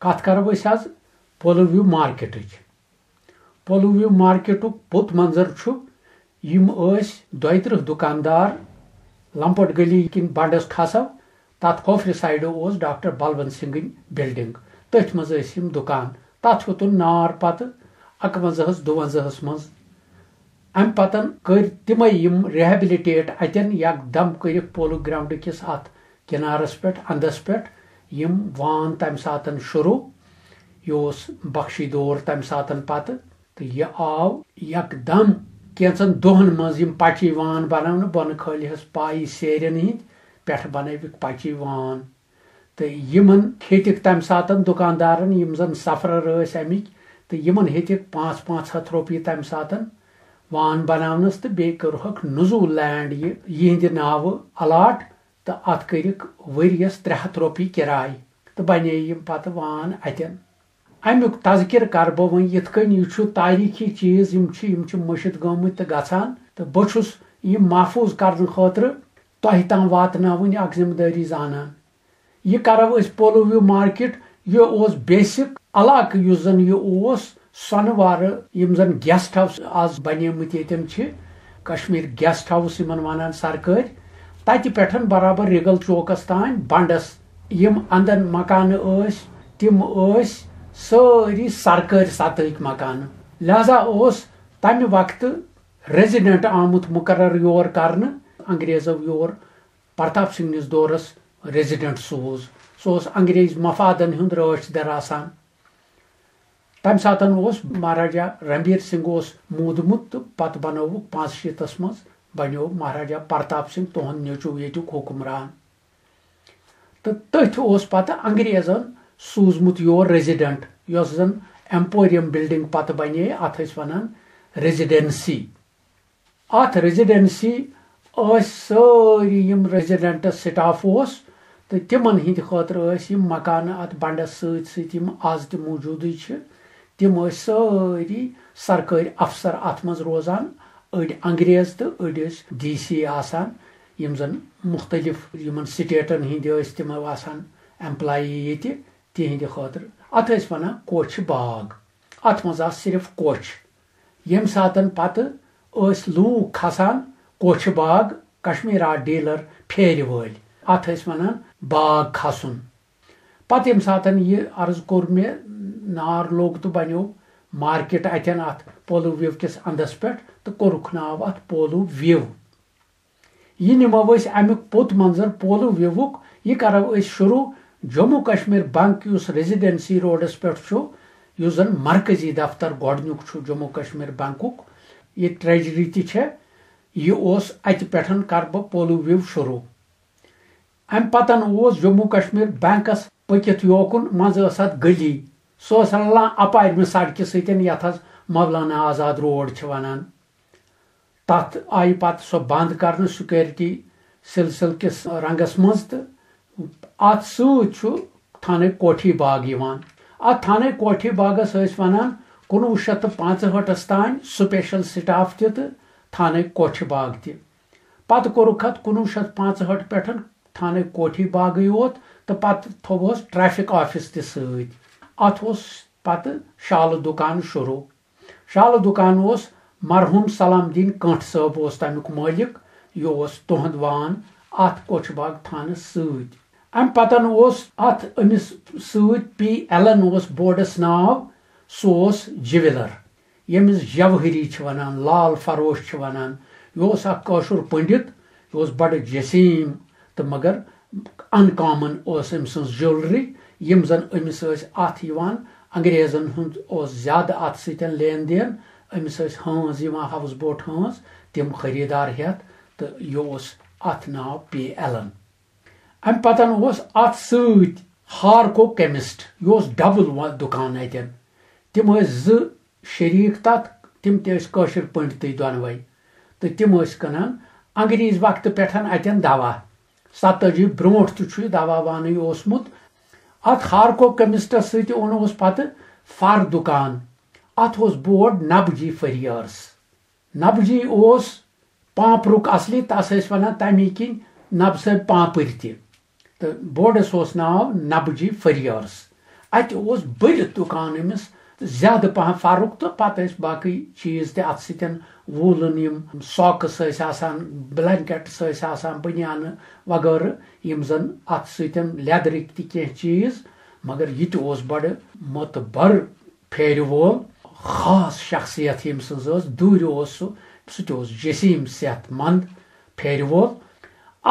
کتھ کرو أسۍ آز پولو ویو مارکیٹٕچ پولو ویو مارکیٹُک بُت منظر چھُ یِم ٲسۍ 32 دُکاندار لمپٹ گلی کِنۍ بنڈس کھسو تتھ کھوفرِ سایڈٕ اوس ڈاکٹر بلوند سنگٕنۍ بلڈنگ تٔتھۍ منٛز ٲسۍ یِم دُکان تتھ ہیوٚتُن نار پتہٕ 51-52 منٛز امہِ پتن کٔرۍ تِمے یِم ریہبلٹیٹ اتٮ۪ن یکدم کٔرِکھ پولو گراؤنڈ کِس اتھ کنارس پٮ۪ٹھ اندس پٮ۪ٹھ یِم وان تمہِ ساتن شروع یہِ اوس بخشی دور تمہِ ساتن پتہٕ تہٕ یہِ آو یکدم کینژن دۄہن منٛز یِم پچی وان بناونہٕ بۄنہٕ کھٲلِہس پایہِ سیرٮ۪ن ہٕنٛدۍ پٮ۪ٹھٕ بنٲوِکھ پچی وان تہٕ یِمن ہیٚتِکھ تمہِ ساتن دُکاندارن یِم زن سفرر ٲسۍ امِکۍ تہٕ یِمن ہیٚتِکھ 500 رۄپیہِ تمہِ ساتن وان بناونس تہٕ بیٚیہِ کوٚرہکھ نزوٗل لینڈ یہِ یِہنٛدِ ناوٕ الاٹ تہٕ اتھ کٔرِکھ ؤرۍیس 300 رۄپیہِ کِراے تہٕ بنے یِم پتہٕ وان اتٮ۪ن امیُک تذکرٕ کرٕ بہٕ وۄنۍ یِتھ کٔنۍ یہِ چھُ تٲریٖخی چیٖز یِم چھِ مٔشِتھ گٔمٕتۍ تہٕ گژھان تہٕ بہٕ چھُس یِم محفوٗظ کرنہٕ خٲطرٕ تۄہہِ تام واتناوٕنۍ اکھ ذمہٕ دٲری زانان یہِ کرو أسۍ پولو ویو مارکیٹ یہِ اوس بیسک علاقہٕ یُس زن یہِ اوس سۄنہٕ وارٕ یِم زن گیسٹ ہاوُس آز بنیمٕتۍ ییٚتٮ۪ن چھِ کشمیٖر گیسٹ ہاوُس یِمن ونان سرکٲرۍ تتہِ پٮ۪ٹھ برابر رِگل چوکس تانۍ بنڈس یِم اندن مکانہٕ ٲسۍ تِم ٲسۍ سٲری سرکٲرۍ سطحٕکۍ مکانہٕ لہذا اوس تمہِ وقتہٕ ریزیڈنٹ آمُت مقرر یور کرنہٕ انگریزو یور پرتاپ سنگھنِس دورس ریزیڈنٹ سوز سُہ اوس انگریز مفادن ہُنٛد رٲچھ در آسان تمہِ ساتن اوس مہاراجا رنبیر سنگھ اوس موٗدمُت تہٕ پتہٕ بنووُکھ 65 منٛز بنیو مہاراجا پرتاپ سنگھ تُہُنٛد نیٚچوٗ ییٚتیُک حُکمران تہٕ تٔتھۍ اوس پتہٕ انگریزن سوٗزمُت یور ریزیڈنٹ یۄس زن ایمپوریم بلڈنگ پتہٕ بنے اتھ ٲسۍ ونان ریزیڈنسی اتھ ریزیڈنسی ٲسۍ سٲری یِم ریزیڈنٹس سٹاف اوس تہٕ تِمن ہٕنٛدِ خٲطرٕ ٲسۍ یِم مکانہٕ اتھ بنڈس سۭتۍ سۭتۍ یِم آز تہِ موٗجوٗدٕے چھِ تِم ٲسۍ سٲری سرکٲرۍ افسر اتھ منٛز روزان أڑۍ انگریز تہٕ أڑۍ ٲسۍ DC آسان یِم زن مختلف یِمن سٹیٹن ہٕنٛدۍ ٲسۍ تِم آسان ایمپلائی ییٚتہِ تِہنٛدِ خٲطرٕ اتھ ٲسۍ ونان کوچھِ باغ اتھ منٛز آسہٕ صرف کوچھ ییٚمہِ ساتن پتہٕ ٲسۍ لوٗکھ کھسان کوچھِ باغ کشمیٖر آرٹ ڈیلر پھیرِ وٲلۍ اتھ ٲسۍ ونان باغ کھسُن پتہٕ ییٚمہِ ساتن یہِ عرض کوٚر مےٚ نار لوٚگ تہٕ بنیو مارکیٹ اتٮ۪ن اتھ پولو ویو کِس اندس پٮ۪ٹھ تہٕ کوٚرُکھ ناو اتھ پولو ویو یہِ نِمو أسۍ امیُک پوٚت منظر پولو ویوُک یہِ کرو أسۍ شروع جموں کشمیر بنک یُس ریزیڈنسی روڈس پٮ۪ٹھ چھُ یُس زن مرکزی دفتر گۄڈنیُک چھُ جموں کشمیر بنکُک یہِ ٹریجری تہِ چھےٚ یہِ اوس اتہِ پٮ۪ٹھ کرٕ بہٕ پولو ویو شروع امہِ پتن اوس جموں کشمیر بینکس پٔکِتھ یوکُن منٛزٕ ٲس اتھ گلی سۄ ٲس رلان اپارمہِ سڑکہِ سۭتۍ یتھ حظ مولانا آزاد روڈ چھِ ونان تتھ آیہِ پتہٕ سۄ بنٛد کرنہٕ سکیورٹی سلسلہٕ کِس رنگس منٛز تہٕ اتھ سۭتۍ چھُ تھانے کوٹھی باغ یِوان اتھ تھانے کوٹھی باغس ٲسۍ ونان 1965 تانۍ سپیشل سٹاف تہِ تہٕ تھانے کوٹھی باغ تہِ پتہٕ کوٚرُکھ اتھ 1965 پٮ۪ٹھ تھانے کوٹھی باغٕے یوت تہٕ پتہٕ تھوٚوہس ٹریفک آفس تہِ سۭتۍ اتھ اوس پتہٕ شالہٕ دُکان شروع شالہٕ دُکان اوس مرحوٗم سلام الدین کٲنٛٹھ صٲب اوس تمیُک مٲلِک یہِ اوس تُہنٛد وان اتھ کوچھِ باغ تھانس سۭتۍ امہِ پتن اوس اتھ أمِس سۭتۍ P.Allen اوس بورڈس ناو سُہ اوس جِولر ییٚمِس جوہری چھِ ونان لال فروش چھِ ونان یہِ اوس اکھ کٲشُر پٔنڈِت یہِ اوس بڑٕ جسیٖم تہٕ مگر ان کامن اوس أمۍ سٕنٛز جولری یِم زن أمِس ٲسۍ اتھ یِوان انگریزن ہُنٛد اوس زیادٕ اتھ سۭتۍ لین دین أمِس ٲسۍ ہٲنز یِوان ہاوُس بوٹ ہٲنز تِم خٔریٖدار ہٮ۪تھ تہٕ یہِ اوس اتھ ناو P.Allen امہِ پتن اوس اتھ سۭتۍ ہارکو کیمسٹ یہِ اوس ڈبل دُکان اتٮ۪ن تِم ٲسۍ 2 شریٖک تتھ تِم تہِ ٲسۍ کٲشِر پٔنڈتٕے دۄنوے تہٕ تِم ٲسۍ کٕنان انگریز وقتہٕ پٮ۪ٹھ اتٮ۪ن دوا 47 برونٛٹھ تہِ چھُ یہِ دوا وانٕے اوسمُت اتھ ہارکو کیمسٹس سۭتۍ اوس پتہٕ فر دُکان اتھ اوس بورڈ نبجی فریٲرس نبجی اوس پانٛپرُک اصلی تس ٲسۍ ونان تمی کِنۍ نبہٕ صٲب پانٛپٕرۍ تہِ تہٕ بورڈس اوس ناو نبجی فریٲرس اتہ اوس بٔرِتھ دُکان أمِس زیادٕ پہن فرق تہٕ پتہٕ ٲسۍ باقٕے چیٖز تہِ اتھ سۭتۍ ووٗلن یِم ساکٕس ٲسۍ آسان بلینکیٹس ٲسۍ آسان بنیانہٕ وغٲرٕ یِم زن اتھ سۭتۍ لیدرٕکۍ تہِ کینٛہہ چیٖز مگر یہِ تہِ اوس بڑٕ متبر پھیرِ وول خاص شخصیت ییٚمہِ سٕنٛز ٲس دوٗرِ اوس سُہ تہِ اوس جسیٖم صحت مند پھیرِ وول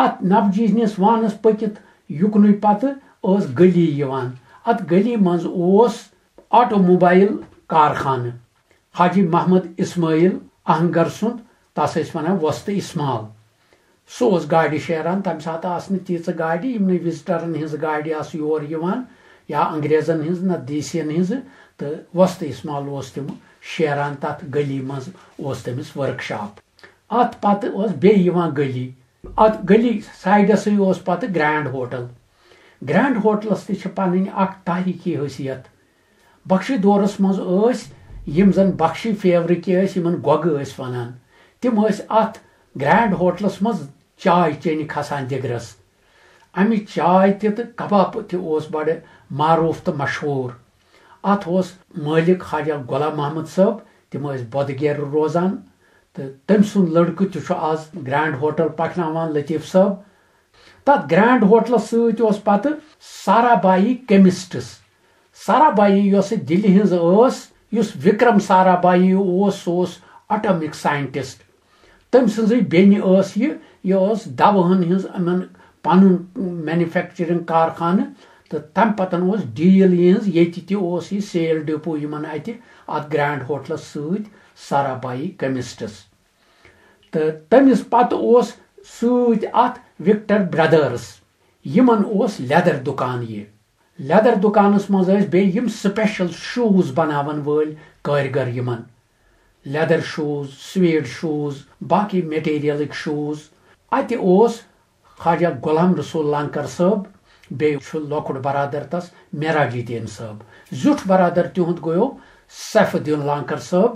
اتھ نبجیٖنِس وانس پٔکِتھ یُکنُے پتہٕ ٲس گلی یِوان اتھ گلی منٛز اوس آٹو موبایل کارخانہٕ حاجی محمد اسماعیل اہنگر سُنٛد تس ٲسۍ ونان وۄستہٕ اسمال سُہ اوس گاڑِ شیران تمہِ ساتہٕ آسہٕ نہٕ تیٖژٕ گاڑِ یِمنٕے وِزٹرن ہِنٛزٕ گاڑِ آسہٕ یور یِوان یا انگریزن ہِنٛز نہ دیسین ہِنٛزٕ تہٕ وۄستہٕ اسمال اوس تِم شیران تتھ گلی منٛز اوس تٔمِس ورک شاپ اتھ پتہٕ اوس بیٚیہِ یِوان گلی اتھ گلی سایڈسٕے اوس پتہٕ گرینڈ ہوٹل گرینڈ ہوٹلس تہِ چھِ پنٕنۍ اکھ تاریخی حیثیت بخشی دورس منٛز ٲسۍ یِم زن بخشی فیورٕکۍ ٲسۍ یِمن گۄگہٕ ٲسۍ ونان تِم ٲسۍ اتھ گرینڈ ہوٹلس منٛز چاے چینہِ کھسان دِگرس امِچ چاے تہِ تہٕ کباب تہِ اوس بڑٕ معروٗف تہٕ مشہوٗر اتھ اوس مٲلِک خواجہ غلام محمد صٲب تِم ٲسۍ بۄدگیرٕ روزان تہٕ تٔمۍ سُنٛد لڑکہٕ تہِ چھُ آز گرینڈ ہوٹل پکناوان لطیف صٲب تتھ گرینڈ ہوٹلس سۭتۍ اوس پتہٕ سارا بائی کیمسٹس سارا بائی یۄسہٕ دِلہِ ہٕنٛز ٲس یُس وکرم سارا بائی اوس سُہ اوس اٹامک ساینٹسٹ تٔمۍ سٕنٛزٕے بیٚنہِ ٲس یہِ ٲس دوہن ہٕنٛز یِمن پنُن مینوفیکچرنگ کارخانہٕ تہٕ تمہِ پتہٕ اوس ڈیٖل یِہنٛز ییٚتہِ تہِ اوس یہِ سیل ڈِپو یِمن اتہِ اتھ گرینڈ ہوٹلس سۭتۍ سارا بائی کیمسٹس تہٕ تٔمِس پتہٕ اوس سۭتۍ اتھ وکٹر برادرس یِمن اوس لیدر دُکان یہِ لیدر دُکانس منٛز ٲسۍ بیٚیہِ یِم سپیشل شوٗز بناون وٲلۍ کٲرگر یِمن لیدر شوٗز سویڈ شوٗز باقٕے میٹیریلٕکۍ شوٗز اتہِ اوس خواجہ غلام رسول لانکر صٲب بیٚیہِ چھُ لۄکُٹ برادر تس معراج الدین صٲب زیُٹھ برادر تِہُنٛد گوٚو سیف الدین لانکر صٲب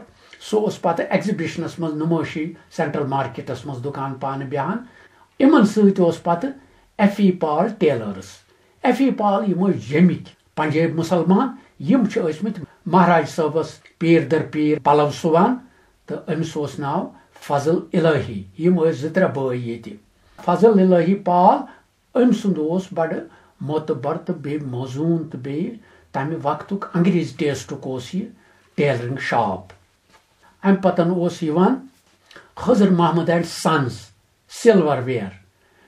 سُہ اوس پتہٕ ایگزبشنس منٛز نُمٲشی سینٹرل مارکیٹس منٛز دُکان پانہٕ بیہان یِمن سۭتۍ اوس پتہٕ ایف ای پال ٹیلٲرٕس ایف ای پال یِم ٲسۍ جیٚمِکۍ پنجٲبۍ مُسلمان یِم چھِ ٲسمٕتۍ مہاراج صٲبس پیٖر در پیٖر پلو سُوان تہٕ أمِس اوس ناو فضل الہی یِم ٲسۍ 2-3 بٲے ییٚتہِ فضل الہی پال أمۍ سُنٛد اوس بڑٕ معتبر تہٕ بیٚیہِ موزوٗن تہٕ بیٚیہِ تمہِ وقتُک انگریزی ٹیسٹُک اوس یہِ ٹیلرنگ شاپ امہِ پتن اوس یِوان خضر محمد اینڈ سنز سلور ویر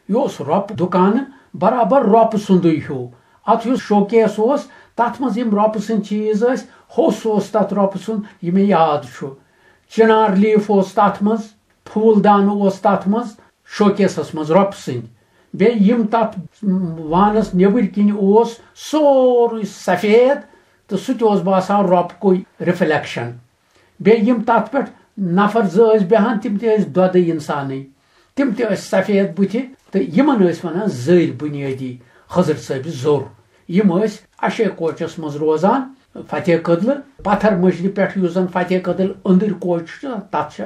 یہِ اوس رۄپہٕ دُکانہٕ برابر رۄپہٕ سُنٛدُے ہیوٗ اتھ یُس شوکیس اوس تتھ منٛز یِم رۄپہٕ سٕنٛدۍ چیٖز ٲسۍ ہوٚس اوس تتھ رۄپہٕ سُنٛد یہِ مےٚ یاد چھُ چِنار لیٖف اوس تتھ منٛز پھوٗل دانہٕ اوس تتھ منٛز شوکیسس منٛز رۄپہٕ سٕنٛدۍ بیٚیہِ یِم تتھ وانس نیبٕرۍ کِنۍ اوس سورُے سفید تہٕ سُہ تہِ اوس باسان رۄپہٕ رِفلیکشن بیٚیہِ یِم تتھ پٮ۪ٹھ نفر 2 ٲسۍ بیہان تِم تہِ ٲسۍ دۄدٕے انسانٕے تِم تہِ ٲسۍ سفید بٕتھِ تہٕ یِمن ٲسۍ ونان زٔرۍ بُنیٲدی خضر صٲبہِ زوٚر یِم ٲسۍ اشے کوچس منٛز روزان فتح کدلہٕ پتھر مٔشرِ پٮ۪ٹھ یُس زن فتح کدل أنٛدٕرۍ کوچ چھُ تتھ چھِ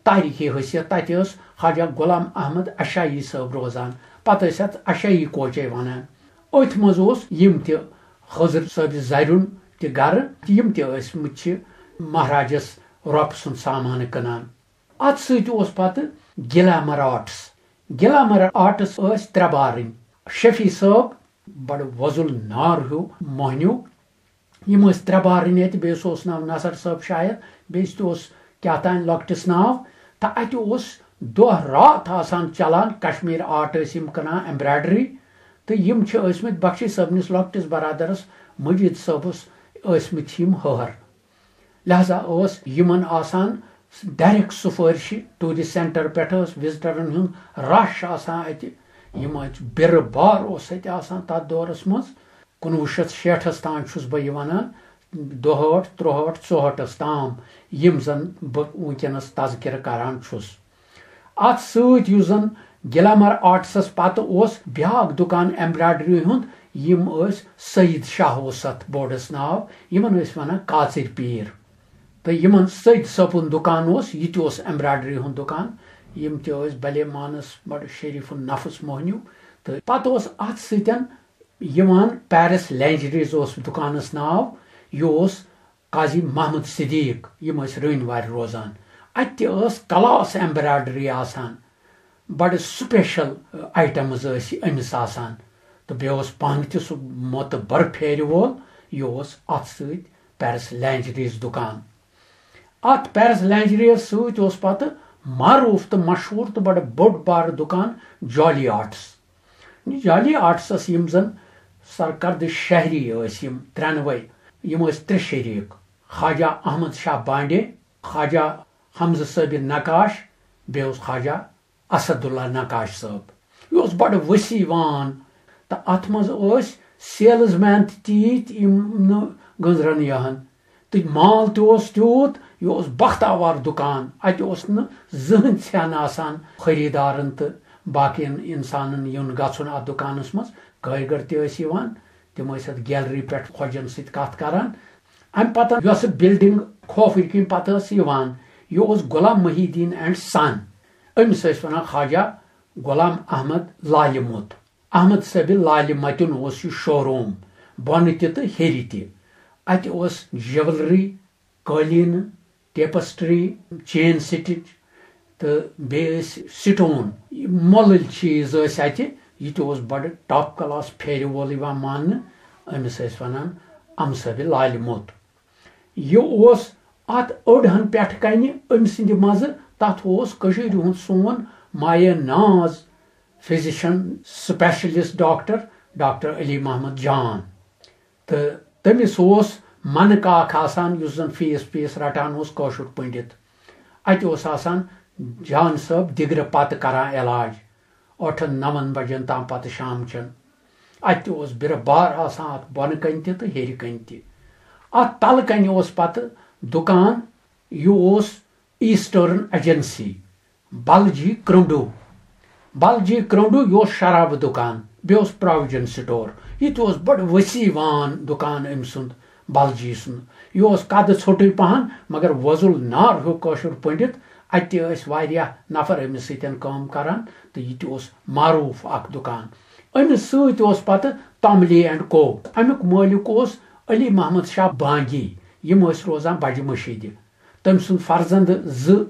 تاریخی حیثیت تتہِ ٲس خواجہ غلام احمد اشائی صٲب روزان پتہٕ ٲسۍ اتھ اشائی کوچے ونان أتھۍ منٛز اوس یِم تہِ خضر صٲبہِ زرُن تہِ گرٕ یِم تہِ ٲسمٕتۍ چھِ مہاراجس رۄپہٕ سُنٛد سامانہٕ کٕنان اتھ سۭتۍ اوس پتہٕ گلیمر آرٹس ٲسۍ 3 بارٕنۍ شفیع صٲب بڑٕ وۄزُل نار ہیوٗ موہنیوٗ یِم ٲسۍ 3 بارٕنۍ اتہِ بیٚیِس اوس ناو نصر صٲب شاید بیٚیِس تہِ اوس کیٛاہ تانۍ لۄکٹِس ناو تہٕ اتہِ اوس دۄہ رات آسان چلان کشمیٖر آرٹ ٲسۍ یِم کٕنان ایمبراڈری تہٕ یِم چھِ ٲسمٕتۍ بخشی صٲبنِس لۄکٹِس برادرس مجید صٲبس ٲسمٕتۍ یِم ہہر لہذا ٲس یِمن آسان ڈایریکٹ سُفٲرشہِ ٹوٗرِسٹ سینٹر پٮ۪ٹھ ٲس وِزٹرن ہُنٛد رش آسان اتہِ یِم ٲسۍ بِرٕ بار اوس اتہِ آسان تتھ دورس منٛز 1966 تام چھُس بہٕ یہِ ونان 62 63 64 تام یِم زن بہٕ وٕنکیٚنس تذکرٕ کران چھُس اتھ سۭتۍ یُس زن گلیمر آرٹسس پتہٕ اوس بیاکھ دُکان ایمبراڈری ہُنٛد یِم ٲسۍ سعید شاہ اوس اتھ بوڑس ناو یِمن ٲسۍ ونان کاژٕرۍ پیٖر تہٕ یِمن سعید صٲبُن دُکان اوس یہِ تہِ اوس ایمبراڈری ہُنٛد دُکان یِم تہِ ٲسۍ بلے مانس بڑٕ شریٖف نفس موہنیوٗ تہٕ پتہٕ اوس اتھ سۭتۍ یوان پیرس لینجریز اوس دکانس ناو یہ اوس قاضی محمد صدیق یم ٲسۍ رٔنۍ وارِ روزان اتہِ تہِ ٲس کلاس ایمبرایڈری آسان بڑٕ سپیشل آیٹمز ٲسۍ أمِس آسان تہٕ بیٚیہِ اوس پانہٕ تہِ سُہ موتہٕ بر پھیرِ وول یہِ اوس اتھ سۭتۍ پیرس لینجریز دُکان ات پیرس لینجریز سۭتۍ اوس پتہٕ معروٗف تہٕ مشہوٗر تہٕ بڑٕ بوٚڑ بارٕ دُکان جالی آرٹس جالی آرٹسس یم زن سرکرد شہری ٲسۍ یم ترٛٮ۪نوَے یم ٲسۍ ترٛےٚ شریٖک خواجہ احمد شاہ بانڈے خواجہ حمزہ صٲبِن نقاش بیٚیہِ اوس خواجہ اسد اللہ نقاش صٲب یہِ اوس بڑٕ وسیٖوان تہٕ اتھ منٛز ٲسۍ سیلز مین تہِ تیٖتۍ یم نہٕ گٔنٛزرن یِہن تہٕ مال تہِ اوس تیوٗت یہِ اوس بختاوار دُکان اتہِ اوس نہٕ زٕہٕنۍ ژھٮ۪ن آسان خریٖدارن تہٕ باقین انسانن یُن گژھُن اتھ دُکانس منٛز کٲرۍگر تہِ ٲسۍ یِوان تِم ٲسۍ اتھ گیلری پٮ۪ٹھ خۄجن سۭتۍ کتھ کران امہِ پتہٕ یۄس بِلڈنگ کھوفرٕ کِنۍ پتہٕ ٲس یِوان یہِ اوس غلام محی الدین اینڈ سن أمِس ٲسۍ ونان خواجہ غلام احمد لالہِ موٚت احمد صٲبہِ لالہِ متیُن اوس یہِ شوروٗم بۄنہٕ تہِ تہٕ ہیٚرِ تہِ اتہِ اوس جیولری قٲلیٖنہٕ ٹیپسٹری چین سٹچ تہٕ بیٚیہِ ٲسۍ سٹون مۄلٕلۍ چیٖز ٲسۍ اتہِ یہِ تہِ اوس بڑٕ ٹاپ کلاس پھیرِ وول یِوان ماننہٕ أمِس ٲسۍ ونان امہٕ صٲبہِ لالہِ موٚت یہِ اوس اتھ أڑہن پٮ۪ٹھٕ کنہِ أمۍ سٕنٛدِ منٛزٕ تتھ اوس کٔشیٖرِ ہُنٛد سون مایہ ناز فزِشن سپیشلسٹ ڈاکٹر علی محمد جان تہٕ تٔمِس اوس منہٕ کاک آسان یُس زن فیٖس رٹان اوس کٲشُر پٔنڈِت اتہِ اوس آسان جان صٲب دِگرٕ پتہٕ کران علاج 8-9 بجن تام پتہٕ شامچن اتہِ تہِ اوس بِرٕ بار آسان اتھ بۄنہٕ کنہِ تہِ تہٕ ہیٚرِ کنہِ تہِ اتھ تلہٕ کنہِ اوس پتہٕ دُکان یہِ اوس ایٖسٹٲرن ایجنسی بلجی کرٛنٛڈوٗ یہِ اوس شرابہٕ دُکان بیٚیہِ اوس پرووِجن سٹور یہِ تہِ اوس بڑٕ وسیٖوان دُکان أمۍ سُنٛد بلجی سُنٛد یہِ اوس قدٕ ژھوٚٹٕے پہن مگر وۄزُل نار ہیوٗ کٲشُر پٔنڈِت اتہِ تہِ ٲسۍ واریاہ نفر أمِس سۭتۍ کٲم کران تہٕ یہِ تہِ اوس معروٗف اکھ دُکان أمِس سۭتۍ اوس پتہٕ توملی اینڈ کو امیُک مٲلِک اوس علی محمد شاہ بانگی یم ٲسۍ روزان بجہِ مٔشیٖدِ تٔمۍ سُنٛد فرزند زٕ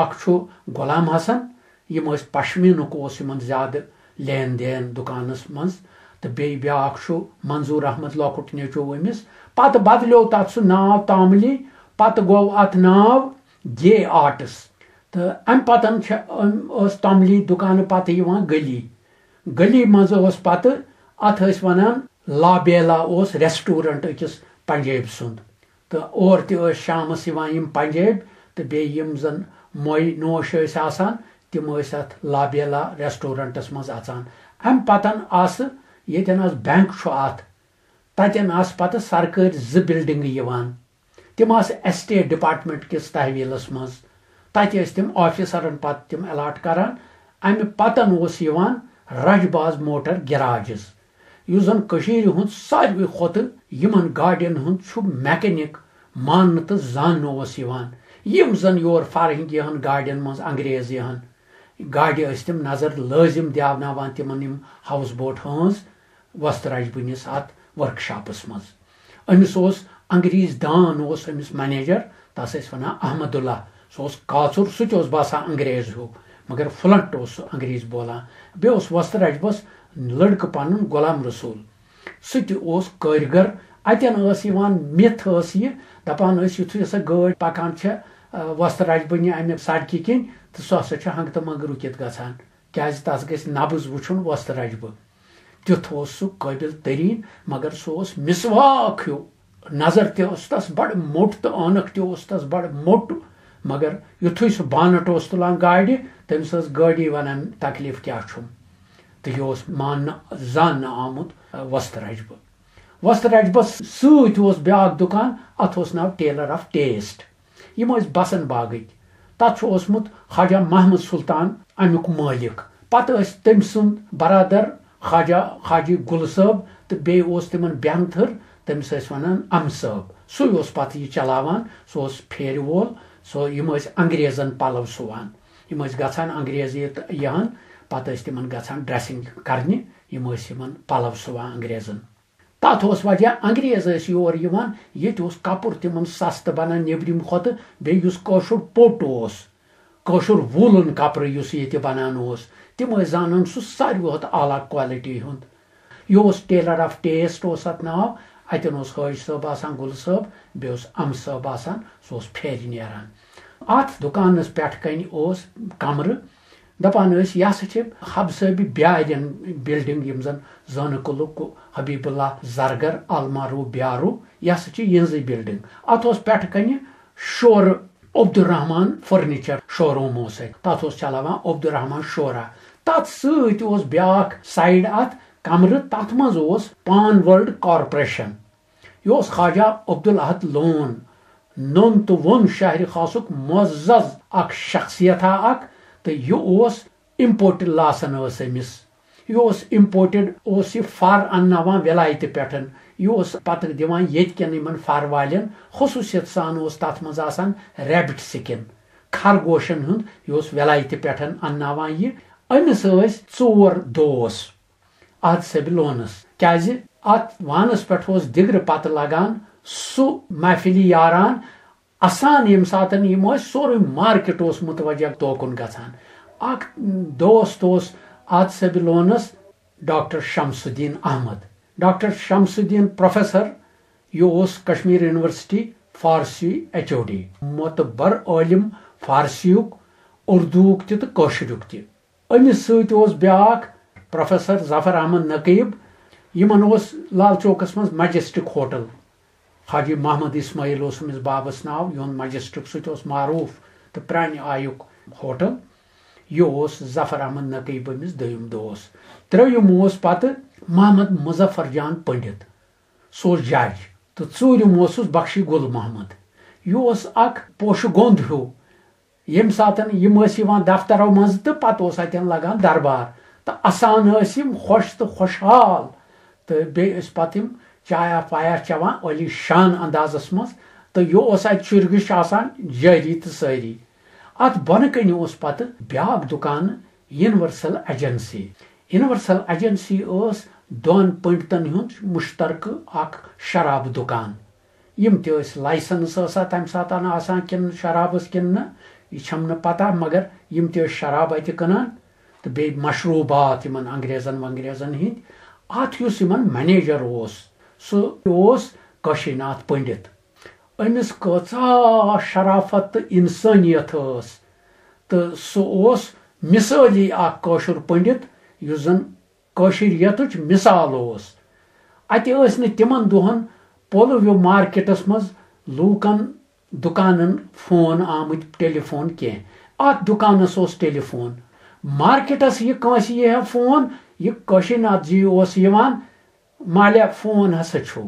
اکھ چھُ غلام حسن یم ٲسۍ پشمیٖنُک اوس یِمن زیادٕ لین دین دُکانس منٛز تہٕ بیٚیہِ بیاکھ چھُ منظوٗر احمد لۄکُٹ نیٚچوٗ أمِس پتہٕ بدلیو تتھ سُہ ناو توملی پتہٕ گوٚو اتھ ناو گے آرٹس تہٕ امہِ پتن ٲس توملی دُکانہٕ پتہٕ یِوان گلی منٛز ٲس پتہٕ اتھ ٲسۍ ونان لابیلا اوس ریسٹورنٹ أکِس پنجٲبۍ سُنٛد تہٕ اور تہِ ٲسۍ شامس یِوان یِم پنجٲبۍ تہٕ بیٚیہِ یِم زن موے نوش ٲسۍ آسان تِم ٲسۍ اتھ لابیلا ریسٹورنٹس منٛز اژان امہِ پتن آسہٕ ییٚتٮ۪ن حظ بینک چھُ اتھ تتٮ۪ن آسہٕ پتہٕ سرکٲرۍ 2 بِلڈنگہٕ یِوان تِم آسہٕ ایسٹیٹ ڈپارٹمنٹ کِس تحویلس منٛز تتہِ ٲسۍ تِم آفیسرن پتہٕ تِم الاٹ کران امہِ پتن اوس یِوان رج باز موٹر گیراجز یُس زن کٔشیٖرِ ہُنٛد ساروٕے کھۄتہٕ یِمن گاڑٮ۪ن ہُنٛد چھُ میکنِک ماننہٕ تہٕ زاننہٕ اوس یِوان یِم زن یور فرہنٛگ یِہن گاڑٮ۪ن منٛز انگریز یِہن گاڑِ ٲسۍ تِم نظر لٲزم دیاوناوان تِمن یِم ہاوُس بوٹ ہٲنٛز وستہٕ رجبٕنِس اتھ ورک شاپس منٛز أمِس اوس انگریز دان اوس أمِس منیجر تس ٲسۍ ونان احمد اللہ سُہ اوس کاژُر سُہ تہِ اوس باسان انگریز ہیوٗ مگر فلنٹ اوس سُہ انگریز بولان بیٚیہِ اوس وستہٕ رجبس لڑکہٕ پنُن غلام رسول سُہ تہِ اوس کٲرۍگر اتٮ۪ن ٲس یِوان مِتھ ٲس یہِ دپان ٲسۍ یُتھُے سۄ گٲڑۍ پکان چھےٚ وستہٕ رجبٕنہِ امہِ سڑکہِ کِنۍ تہٕ سۄ ہسا چھِ ہنٛگہٕ تہٕ منٛگہٕ رُکِتھ گژھان کیازِ تس گژھِ نبض وٕچھُن وستہٕ رجبہٕ تیُتھ اوس سُہ قٲبِل تریٖن مگر سُہ اوس مسواک ہیوٗ نظر تہِ اوس تس بڑٕ موٚٹ تہٕ عٲنکھ تہِ اوس تس بڑٕ موٚٹ مگر یُتھُے سُہ بانٹ اوس تُلان گاڑِ تٔمِس ٲس گٲڑی ونان تکلیٖف کیاہ چھُم تہٕ یہِ اوس ماننہٕ زاننہٕ آمُت وستہٕ رجبس سۭتۍ اوس بیاکھ دُکان اتھ اوس ناو ٹیلر آف ٹیسٹ یِم ٲسۍ بسن باغٕکۍ تتھ چھُ اوسمُت خواجہ محمد سلطان امیُک مٲلِک پتہٕ ٲسۍ تٔمۍ سُنٛد برادر خاجی گُل صٲب تہٕ بیٚیہِ اوس تِمن بیٚنتھٕر تٔمِس ٲسۍ ونان ام صٲب سُے اوس پتہٕ یہِ چلاوان سُہ اوس پھیرِ وول سُہ یِم ٲسۍ انگریزن پلو سُوان یِم ٲسۍ گژھان انگریز یِہن پتہٕ ٲسۍ تِمن گژھان ڈریسنگ کرنہِ یم پلو سوان انگریزن تات وجہ انگریز یور یوان یت کپر تمن سست بنان نیبرم کھت بیس کوشر پوٹ کوشر وولن کپر اس یہ بنان تم زانان سہ ساروی اعلیٰ کوالٹی ہند یہ ٹیلر آف ٹیسٹ ات ناو اتن حاج صٲب آسان گل صٲب بیس ام صٲب آسان سہ پھیرِ نیران ات دکانس پٮ۪ٹھ کن کمرٕ دپان یہ ہسا حب صٲبی بیارین بلڈنگ یم زن زٲنہٕ قلعُک حبیب اللہ زرگر المارو بیارو یہ ہسا یہنزٕے بلڈنگ ات پٮ۪ٹھ کنہِ شورٕ عبدالرحمان فرنیچر شو روم تت چلاوان عبدالرحمان شورا تت ست بیاکھ سائڈ ات کمرٕ تت مز پان ورلڈ کارپوریشن یہ خواجہ عبدالاحد لون نون تو ون شہر خاصک معزز اخ شخصیت اخ تو یہ امپورٹڈ لاسن امس یہ امپورٹڈ یہ فر انناوان ولایتہ پہ یہ پتہ دِوان ییٚتہِ فر والین خصوصیت سان تر مز ریبٹ سکن خرگوشن ہند یہ ولایتہ پہ انناوان یہ امس ژور دوس اد سب لونس کیازِ ات وانس پہ دگر پتہ لگان سہ محفلی یاران اسان یم ساتن یم سورے مارکیٹ متوجہ توکن گژھان اخ دوست ات سب لونس ڈاکٹر شمس الدین احمد ڈاکٹر شمس الدین پروفیسر یہ کشمیر یونیورسٹی فارسی HOD معتبر عالم فارسیک اردوک تہ کٲشرُک تہ امس ست بیاکھ پروفیسر ظفر احمد نقیب یمن لال چوکس مز مجسٹک ہوٹل حاجی محمد اسماعیل امس بابس ناو یہ مجسٹک ست معروف تو پرانہ آیک ہوٹل یہ ظفر احمد نقیب امس دویم دوس ترٛیٚیِم پتہ محمد مظفر جان پنڈت سہ جج تو ژوٗرِم بخشی گل محمد یہ اخ پوشہ گوند ہیو یم ساتن یم دفترو مز تو پتہ اتن لگان دربار تو اسان خوش تو خوشحال تو بیس پتہ چایا پایا چوان علی شان اندازس مز تو یہ چرگش آسان جاری تو ساری ات بن کن پتہ بیاکھ دکان یونیورسل ایجنسی یونیورسل ایجنسی دون پنڈتن ہند مشترکہ اخ شراب دکان یم تہ لائسنس تمہ سات آسان کن شرابس کن نا یہ چھم پتہ مگر یم تہ شراب اتہ کنان تو بی مشروبات ان انگریزن ونگریزن ہند ات منیجر سہ کاشی ناتھ پنڈت امس کۭژاہ شرافت تو انسانیت تو سہ مثالی اخ کٲشُر پنڈت یُس زن کٲشریتٕچ مثال اتہ تمن دہن پولویو مارکیٹس مز لوکن دکانن فون آمت ٹیلی فون کی ات دکانس ٹیلی فون مارکیٹس یہ کٲنٛسہِ یی ہا فون یہ کٲشِر ناتھ جی مالیا فون ہسا چھو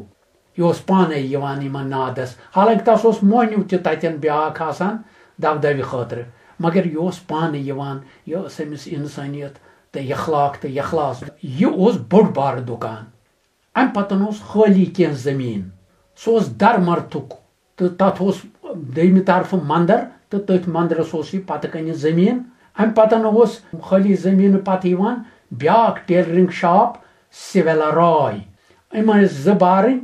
یہ پانے یمن نادس حالانکہ تس موہنیو تہ تتن بیاکھ آسان دبدبہ خاطر مگر یہ پانے یہ امس انسانیت تو اخلاق تو اخلاص یہ بوڑ بار دکان ام پتن خالی کی زمین سہ درمرتک تو تت دمہ طرف مندر تو تھی مندرس یہ پتہ کن زمین ام پتن خالی زمین پتہ بیاکھ ٹیلرنگ شاپ سویلا رائے ام زبارن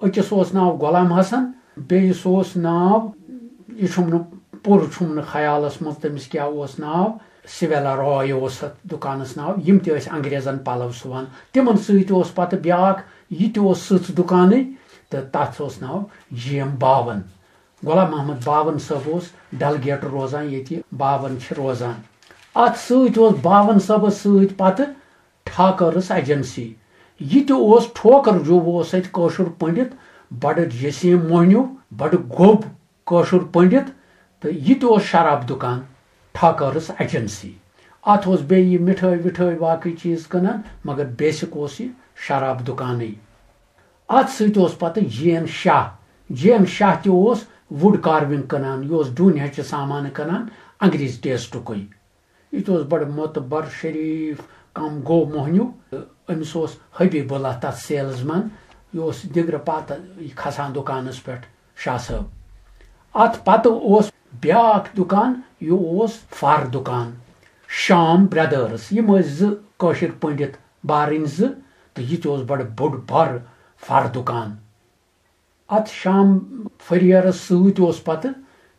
اکس ناو غلام حسن بیس ناو یہ پور خیالس مز تمس کیا ناو سویلا رائے دکانس ناو یم تہ انگریزن پلو سوان تمن ست پتہ بیاکھ یہ تہ سٕژ دکانے تو تر ناو GM باون غلام محمد باون صٲب ڈل گیٹ روزان یہ باون روزان ات ست باون صٲبس ست پتہ ٹھاکرس ایجنسی یہ تہ ٹھوکر جو کٲشُر پنڈت بڑ جسیم موہنیو بڑ گوب کٲشُر پنڈت تو یہ تہ شراب دکان ٹھاکرس ایجنسی ات بیٚیہِ مٹھٲے وٹھٲے باقی چیز کنان مگر بیسک یہ شراب دکانے ات ست پتہ GN شاہ تہ وُڈ کاروِنگ کنان یہ ڈوٗنۍ ہچہِ سامان کنان انگریز ٹیسٹُک یہ بڑ معتبر شریف کم گو موہنیو امس حبیب اللہ تر سیلز مین یہ دگر پتہ کھسان دکانس پہ شاہ صٲب ات پتہ بیاکھ دکان یہ فر دکان شام بردٲرس یم کٲشِر پنڈت بارن تو یہ بڑ بوڑ بار فر دکان ات شام فریرس ست پتہ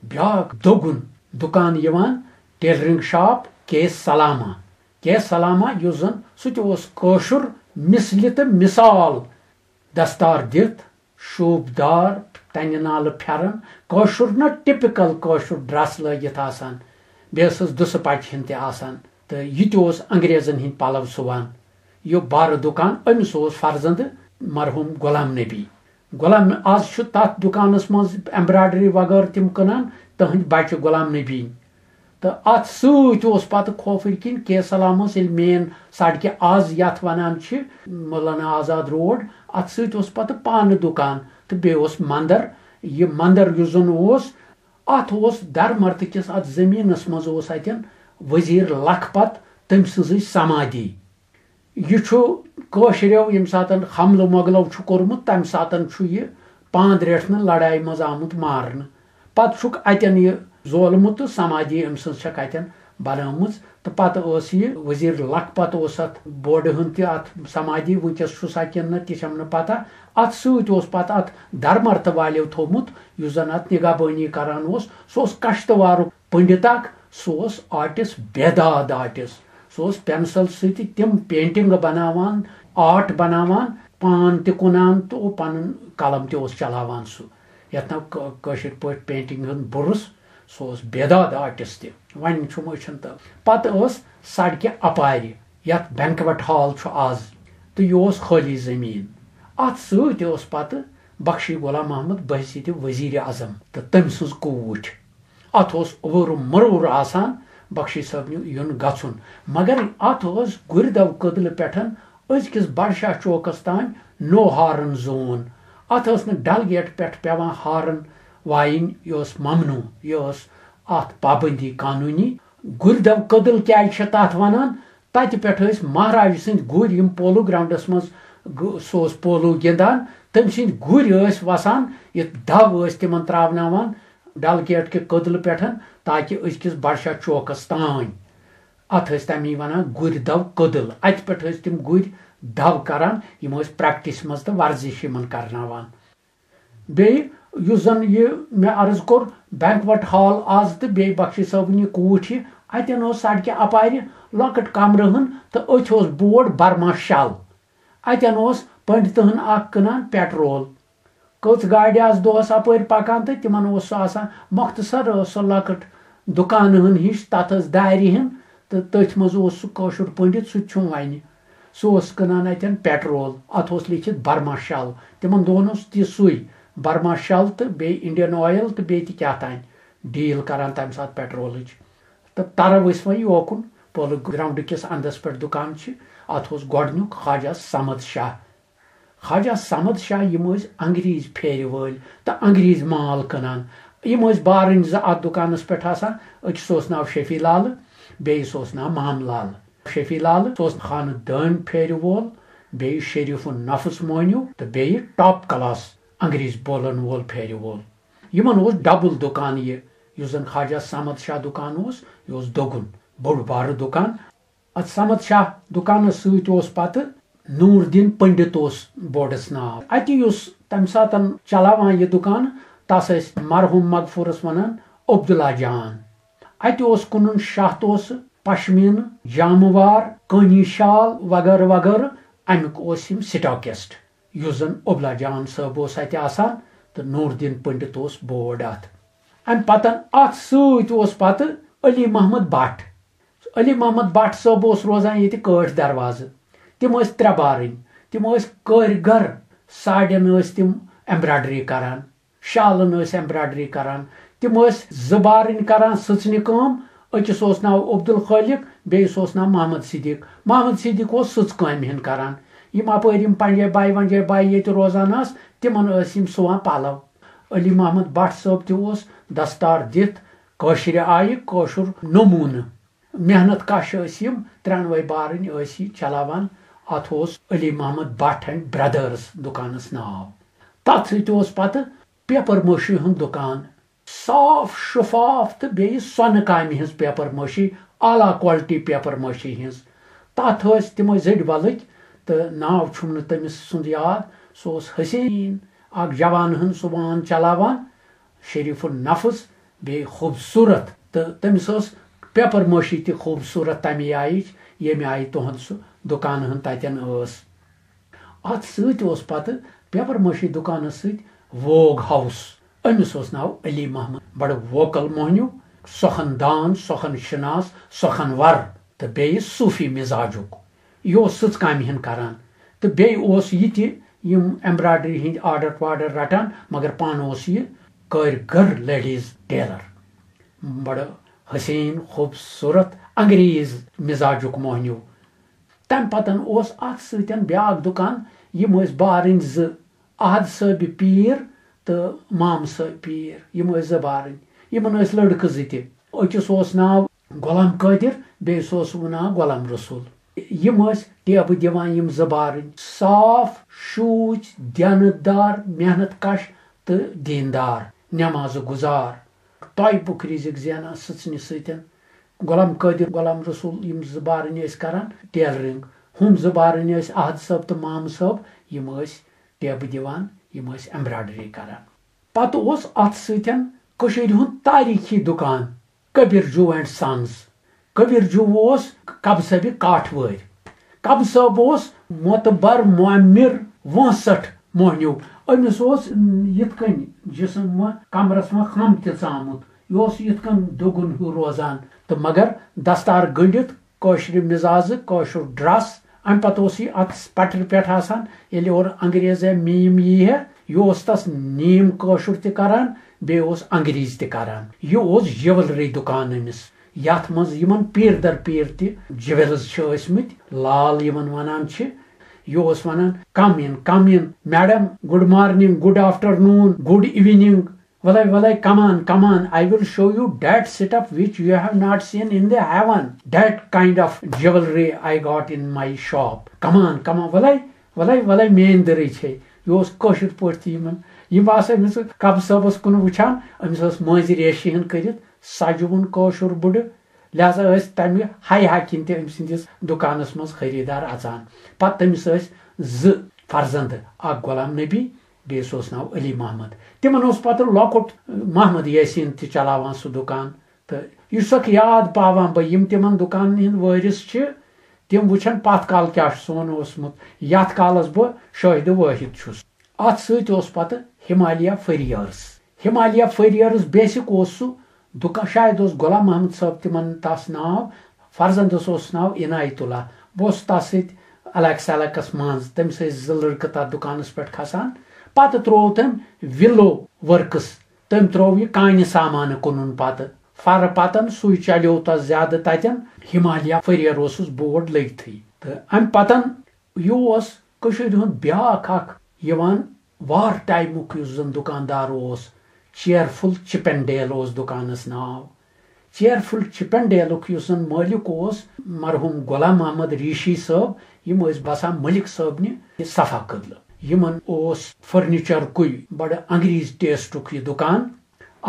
بیاکھ دوگن دکان یوان ٹیلرنگ شاپ کیس سلامہ یس زن سہ مثل تو مثال دستار دت شوب دار تنہ نال پھرن کوشر نا ٹپکل کوشر ڈریس لگت آسان بیس دس پچہ ہن تہ آسان تو یہ انگریزن ہند پلو سوان یہ بار دکان امس فرزند مرحوم غلام نبی آز تر دکانس مز ایمبرائڈری وغیرہ تم کنان تہند بچہ غلام نبی تو ات ست پتہ کھوفر کن کے سلام مین سڑکہ آز یت ونان مولانا آزاد روڈ ات ست پتہ پانہ دکان تو بیس مندر یہ مندر اس زن ات درمرت کس ات زمینس مز اتن وزیر لکھپت تم سن سمادھی یہ یم سات حملہ مغلو کورمت تمہ سات یہ پاندریٹھن لڑائی مز آمت مارن پتہ اتن یہ زولمت تو سمادھی ام سن اتن بنام تو پتہ یہ وزیر لکھپت ات بوڑ ہند تہ سمادھی ونکس کن تم نا پتہ ات ست پتہ ات درمرت والیو تھومت اس زن ات نگاہ بانی کران سہ کشتوار پنڈت اخ سہ آرٹس بیداد آرٹس سہ پینسل ست تم پینٹنگ بناوان آرٹ بناوان پان تہ کنان تو پن قلم تہ چلاوان سہ یت نا پٲٹھۍ پینٹنگ ہند برس سہ بیداد آرٹس تہ ون وچھن تو پتہ سڑکہ اپارِ یت بینکوٹ ہال آز تو یہ خالی زمین ات ست پتہ بخشی غلام محمد بحثیت وزیر اعظم تو تم سز کوٹ ات عبور مرور آسان بخشی صٲب یون گھن مگر ات گردو کدل پہ ازکس بادشاہ چوکس تان نو ہارن زون ات ڈل گیٹ پہ پیوان ہارن وائن یہ ممنوع یہ ات پابندی قانونی گردو کدل کیا تر ونان تتہ پہ مہاراج سند گر پولو گراؤنڈس مز سہ پولو گندان تم سند گر وسان یہ دو تمن تراوناوان ڈل گیٹ کے کدل پہ تاکہ ازکس بادشاہ چوکس تان ات تمی ونان گر دو کدل ات پہ تم گر دو کران یم پریکٹس مز تو ورزش کرناوان بیس زن یہ میں عرض کور بینکوٹ ہال آز تو بی بخشی صٲبن یہ کوٹ اتن سڑکہ اپارِ لۄکٕٹ کمرٕ ہن تو اتھ بورڈ برما شل اتن پنڈتن اخ کنان پیٹرول کٔژ گاڑِ آسہٕ دۄہس اپٲرۍ پکان تو تمن سہ آسان مختصر سۄ لۄکٕٹ دُکان ہن ہش تتھ دارِ ہن تو تٔتھۍ منٛز سُہ کٲشُر پٔنڈِت سُہ تہِ چھُم وَنہِ سہ کنان اتن پیٹرول ات لیکھِتھ برما شل تمن دۄہن تہِ سُے برما شل تو بیٚیہِ انڈین آیل تو بیٚیہِ تہِ کیٛاہ تانۍ ڈیل کران تمہِ ساتہٕ پیٹرولٕچ تو ترو أسۍ وۄنۍ یوکُن پولو گراؤنڈ کس اندس پہ دکان ات گۄڈنیُک خواجہ سمد شاہ یم انگریز پھیرِ وٲلۍ تو انگریز مال کنان یم بارن ات دکانس پہ آسان أکِس ناو شفیع لال بیٚیِس ناو مام لال شفیع لال سہ خانہ دٲن پھیرِ وول بیٚیہِ شریف النفس مونیو تو بیٚیہِ ٹاپ کلاس انگریز بولن وول پھیرِ وول یمن ڈبل دکان یہ زن خواجہ سمد شاہ دکان یہ دوگن بوڑ بار دکان ات سمد شاہ دکانس ست پتہ نور الدین پنڈت بورڈس ناو اتہ تمہ سات چلاوان یہ دکان تس مرحوم مغفورس ونان عبداللہ جان اتہ کنن شاہت پشمین جاموار کانی شال وغیرہ وغیرہ امیک سٹاکسٹ اس زن عبداللہ جان صٲب اتہ آسان تو نور الدین پنڈت بورڈ ات ام پتن ات ست پتہ علی محمد بٹ صٲب روزان یہ کٲٹھ دروازٕ تم ترے بارن تم کٲرگر ساڑن تم ایمبرایڈری کران شالن ایمبرایڈری کران تم زبارن کران سٕژنہِ کٲم أکِس ناو عبدالخالق بیٚیِس ناو محمد صدیق سٕژ کامہِ ہِنٛد کران یم اپٲرۍ پنجٲبۍ باے ییٚتہِ روزان تمن یم سُوان پلو علی محمد بٹ صٲب تہِ دستار دِتھ کٲشرِ آیہِ کٲشُر نموٗنہٕ محنت کش یم ترٛنوے بارن یہ چلاوان ات علی محمد بٹ اینڈ برادرس دکانس ناو تت ست پتہ پیپر مٲشی ہند دکان صاف شفاف تو بیٚیہِ سۄنہٕ کامہِ ہٕنٛز پیپر مٲشی اعلیٰ کوالٹی پیپر مٲشی ہٕنٛز تَتھ ٲسۍ تِمے زٔڑۍ وَلٕکۍ تہٕ ناو چھُم نہٕ تٔمِس سُنٛد یاد سُہ اوس حسیٖن اکھ جوان ہن سُہ وان چلاوان شریٖف النفس بیٚیہِ خوٗبصوٗرت تہٕ تٔمِس ٲس پیپر مٲشی تہِ خوٗبصوٗرت تَمے آیِچ ییٚمہِ آیہِ تُہُنٛد سُہ دُکان ہن تَتٮ۪ن ٲس اتھ سۭتۍ اوس پتہٕ پیپر مٲشی دُکانس سۭتۍ ووگ ہاوُس أمِس اوس ناو علی محمد بڑٕ ووکل موہنیوٗ سۄکھن دان سۄکھن شناس سۄکھن ور تہٕ بیٚیہِ صوٗفی مِزاجُک یہِ اوس سٕژ کامہِ ہن کران تہٕ بیٚیہِ اوس یہِ تہِ یِم ایمبرایڈری ہٕنٛدۍ آرڈر واڈر رٹان مگر پانہٕ اوس یہِ کٲرگر لیڈیز ٹیلر بڑٕ حسیٖن خوٗبصوٗرت انگریز مِزاجُک موہنیوٗ تمہِ پتن اوس اتھ سۭتۍ بیاکھ دُکان یِم ٲسۍ بارٕنۍ زٕ احد صٲبہِ پیٖر تہٕ مام صٲبہِ پیٖر یِم ٲسۍ زٕ بارٕنۍ یِمن ٲسۍ لڑکہٕ زٕ تہِ أکِس اوس ناو غلام قٲدر بیٚیِس اوس ناو غلام رسول یِم ٲسۍ ٹیبہٕ دِوان یِم زٕ بارٕنۍ صاف شوٗژ دینہٕ دار محنت کش تہٕ دیندار نٮ۪مازٕ گُزار ٹۄیہِ بُک رِزق زینان سٕژنہِ سۭتۍ غلام قٲدر غلام رسول یِم زٕ بارٕنۍ ٲسۍ کران ٹیلرنگ ہُم زٕ بارٕنۍ ٲسۍ احد صٲب تہٕ مام صٲب یِم ٲسۍ ٹیبہٕ دِوان یِم ٲسۍ ایمبرایڈری کران پتہٕ اوس اتھ سۭتۍ کٔشیٖرِ ہُنٛد تٲریٖخی دُکان کبیٖر جوٗ اینڈ سنز کبیٖر جوٗ اوس کبہٕ صٲبہِ کاٹھوٲرۍ کبہٕ صٲب اوس معتبر معمر 62 موہنیوٗ أمِس اوس یِتھ کٔنۍ جسم کمرس منٛز خم تہِ ژامُت یہِ اوس یِتھ کٔنۍ دوٚگُن ہیوٗ روزان تہٕ مگر دستار گٔنڈِتھ کٲشرِ مِزازٕ کٲشُر ڈرس امہِ پتہٕ اوس یہِ اتھ پٹرِ پٮ۪ٹھ آسان ییٚلہِ اورٕ انگریز یا میٖم یی ہے یہِ اوس تس نیٖم کٲشُر تہِ کران بیٚیہِ اوس انگریٖزۍ تہِ کران یہِ اوس جیولری دُکان أمِس یتھ منٛز یِمن پیٖر در پیٖر تہِ جویلز چھِ ٲسمٕتۍ لال یِمن ونان چھِ یہِ اوس ونان come in madam good morning good afternoon good evening وَلے come on I will show you that setup which you have not seen in the heaven that kind of jewelry I got in my shop come on وَلے میٲنۍ دٔرٕے چھے یہِ اوس کٲشِر پٲٹھۍ تہِ یِمن یِم آسہٕ أمِس کبہٕ صٲبس کُن وٕچھان أمِس ٲس مٲنٛزِ ریشہِ ہن کٔرِتھ سجوُن کٲشُر بُڈٕ لہذا ٲسۍ تمہِ ہاے کِنۍ تہِ أمۍ سٕنٛدِس دُکانس منٛز خٔریٖدار اژان پتہٕ تٔمِس ٲسۍ زٕ فرزند اکھ غلام نبی بیٚیِس اوس ناو علی محمد تِمن اوس پتہٕ لۄکُٹ محمد یاسیٖن تہِ چلاوان سُہ دُکان تہٕ یُسکھ یاد پاوان بہٕ یِم تِمن دُکانن ہٕنٛدۍ وٲرِث چھِ تِم وٕچھن پتھ کال کیاہ چھُ سون اوسمُت یتھ کالس بہٕ شٲہدٕ وٲحد چھُس اتھ سۭتۍ اوس پتہٕ ہمالیہ فٔریٲرٕس بیسِک اوس سُہ دُکان شاید اوس غلام محمد صٲب تِمن تس ناو فرزندس اوس ناو عنایت اللہ بہٕ اوسُس تس سۭتۍ الیکس سلیکس منٛز تٔمِس ٲسۍ زٕ لڑکہٕ تتھ دُکانس پٮ۪ٹھ کھسان پتہٕ تروو تٔمۍ وِلو ورکس تٔمۍ تروو یہِ کانہِ سامانہٕ کٕنُن پتہٕ فرٕ پتن سُے چلیو تس زیادٕ تتٮ۪ن ہمالیہ فٔریَر اوسُس بورڈ لٔگتھٕے تہٕ امہِ پتن یہِ اوس کٔشیٖرِ ہُنٛد بیاکھ اکھ یِوان وار ٹایمُک یُس زن دُکاندار اوس چیرفُل چپنڈیل اوس دُکانس ناو چیرفُل چپنڈیلُک یُس زن مٲلِک اوس مرحوٗم غلام محمد ریٖشی صٲب یِم ٲسۍ بسان ملک صٲبنہِ صفا قدلہٕ یِمن اوس فرنیچرکُے بڑٕ انگریز ٹیسٹُک یہِ دُکان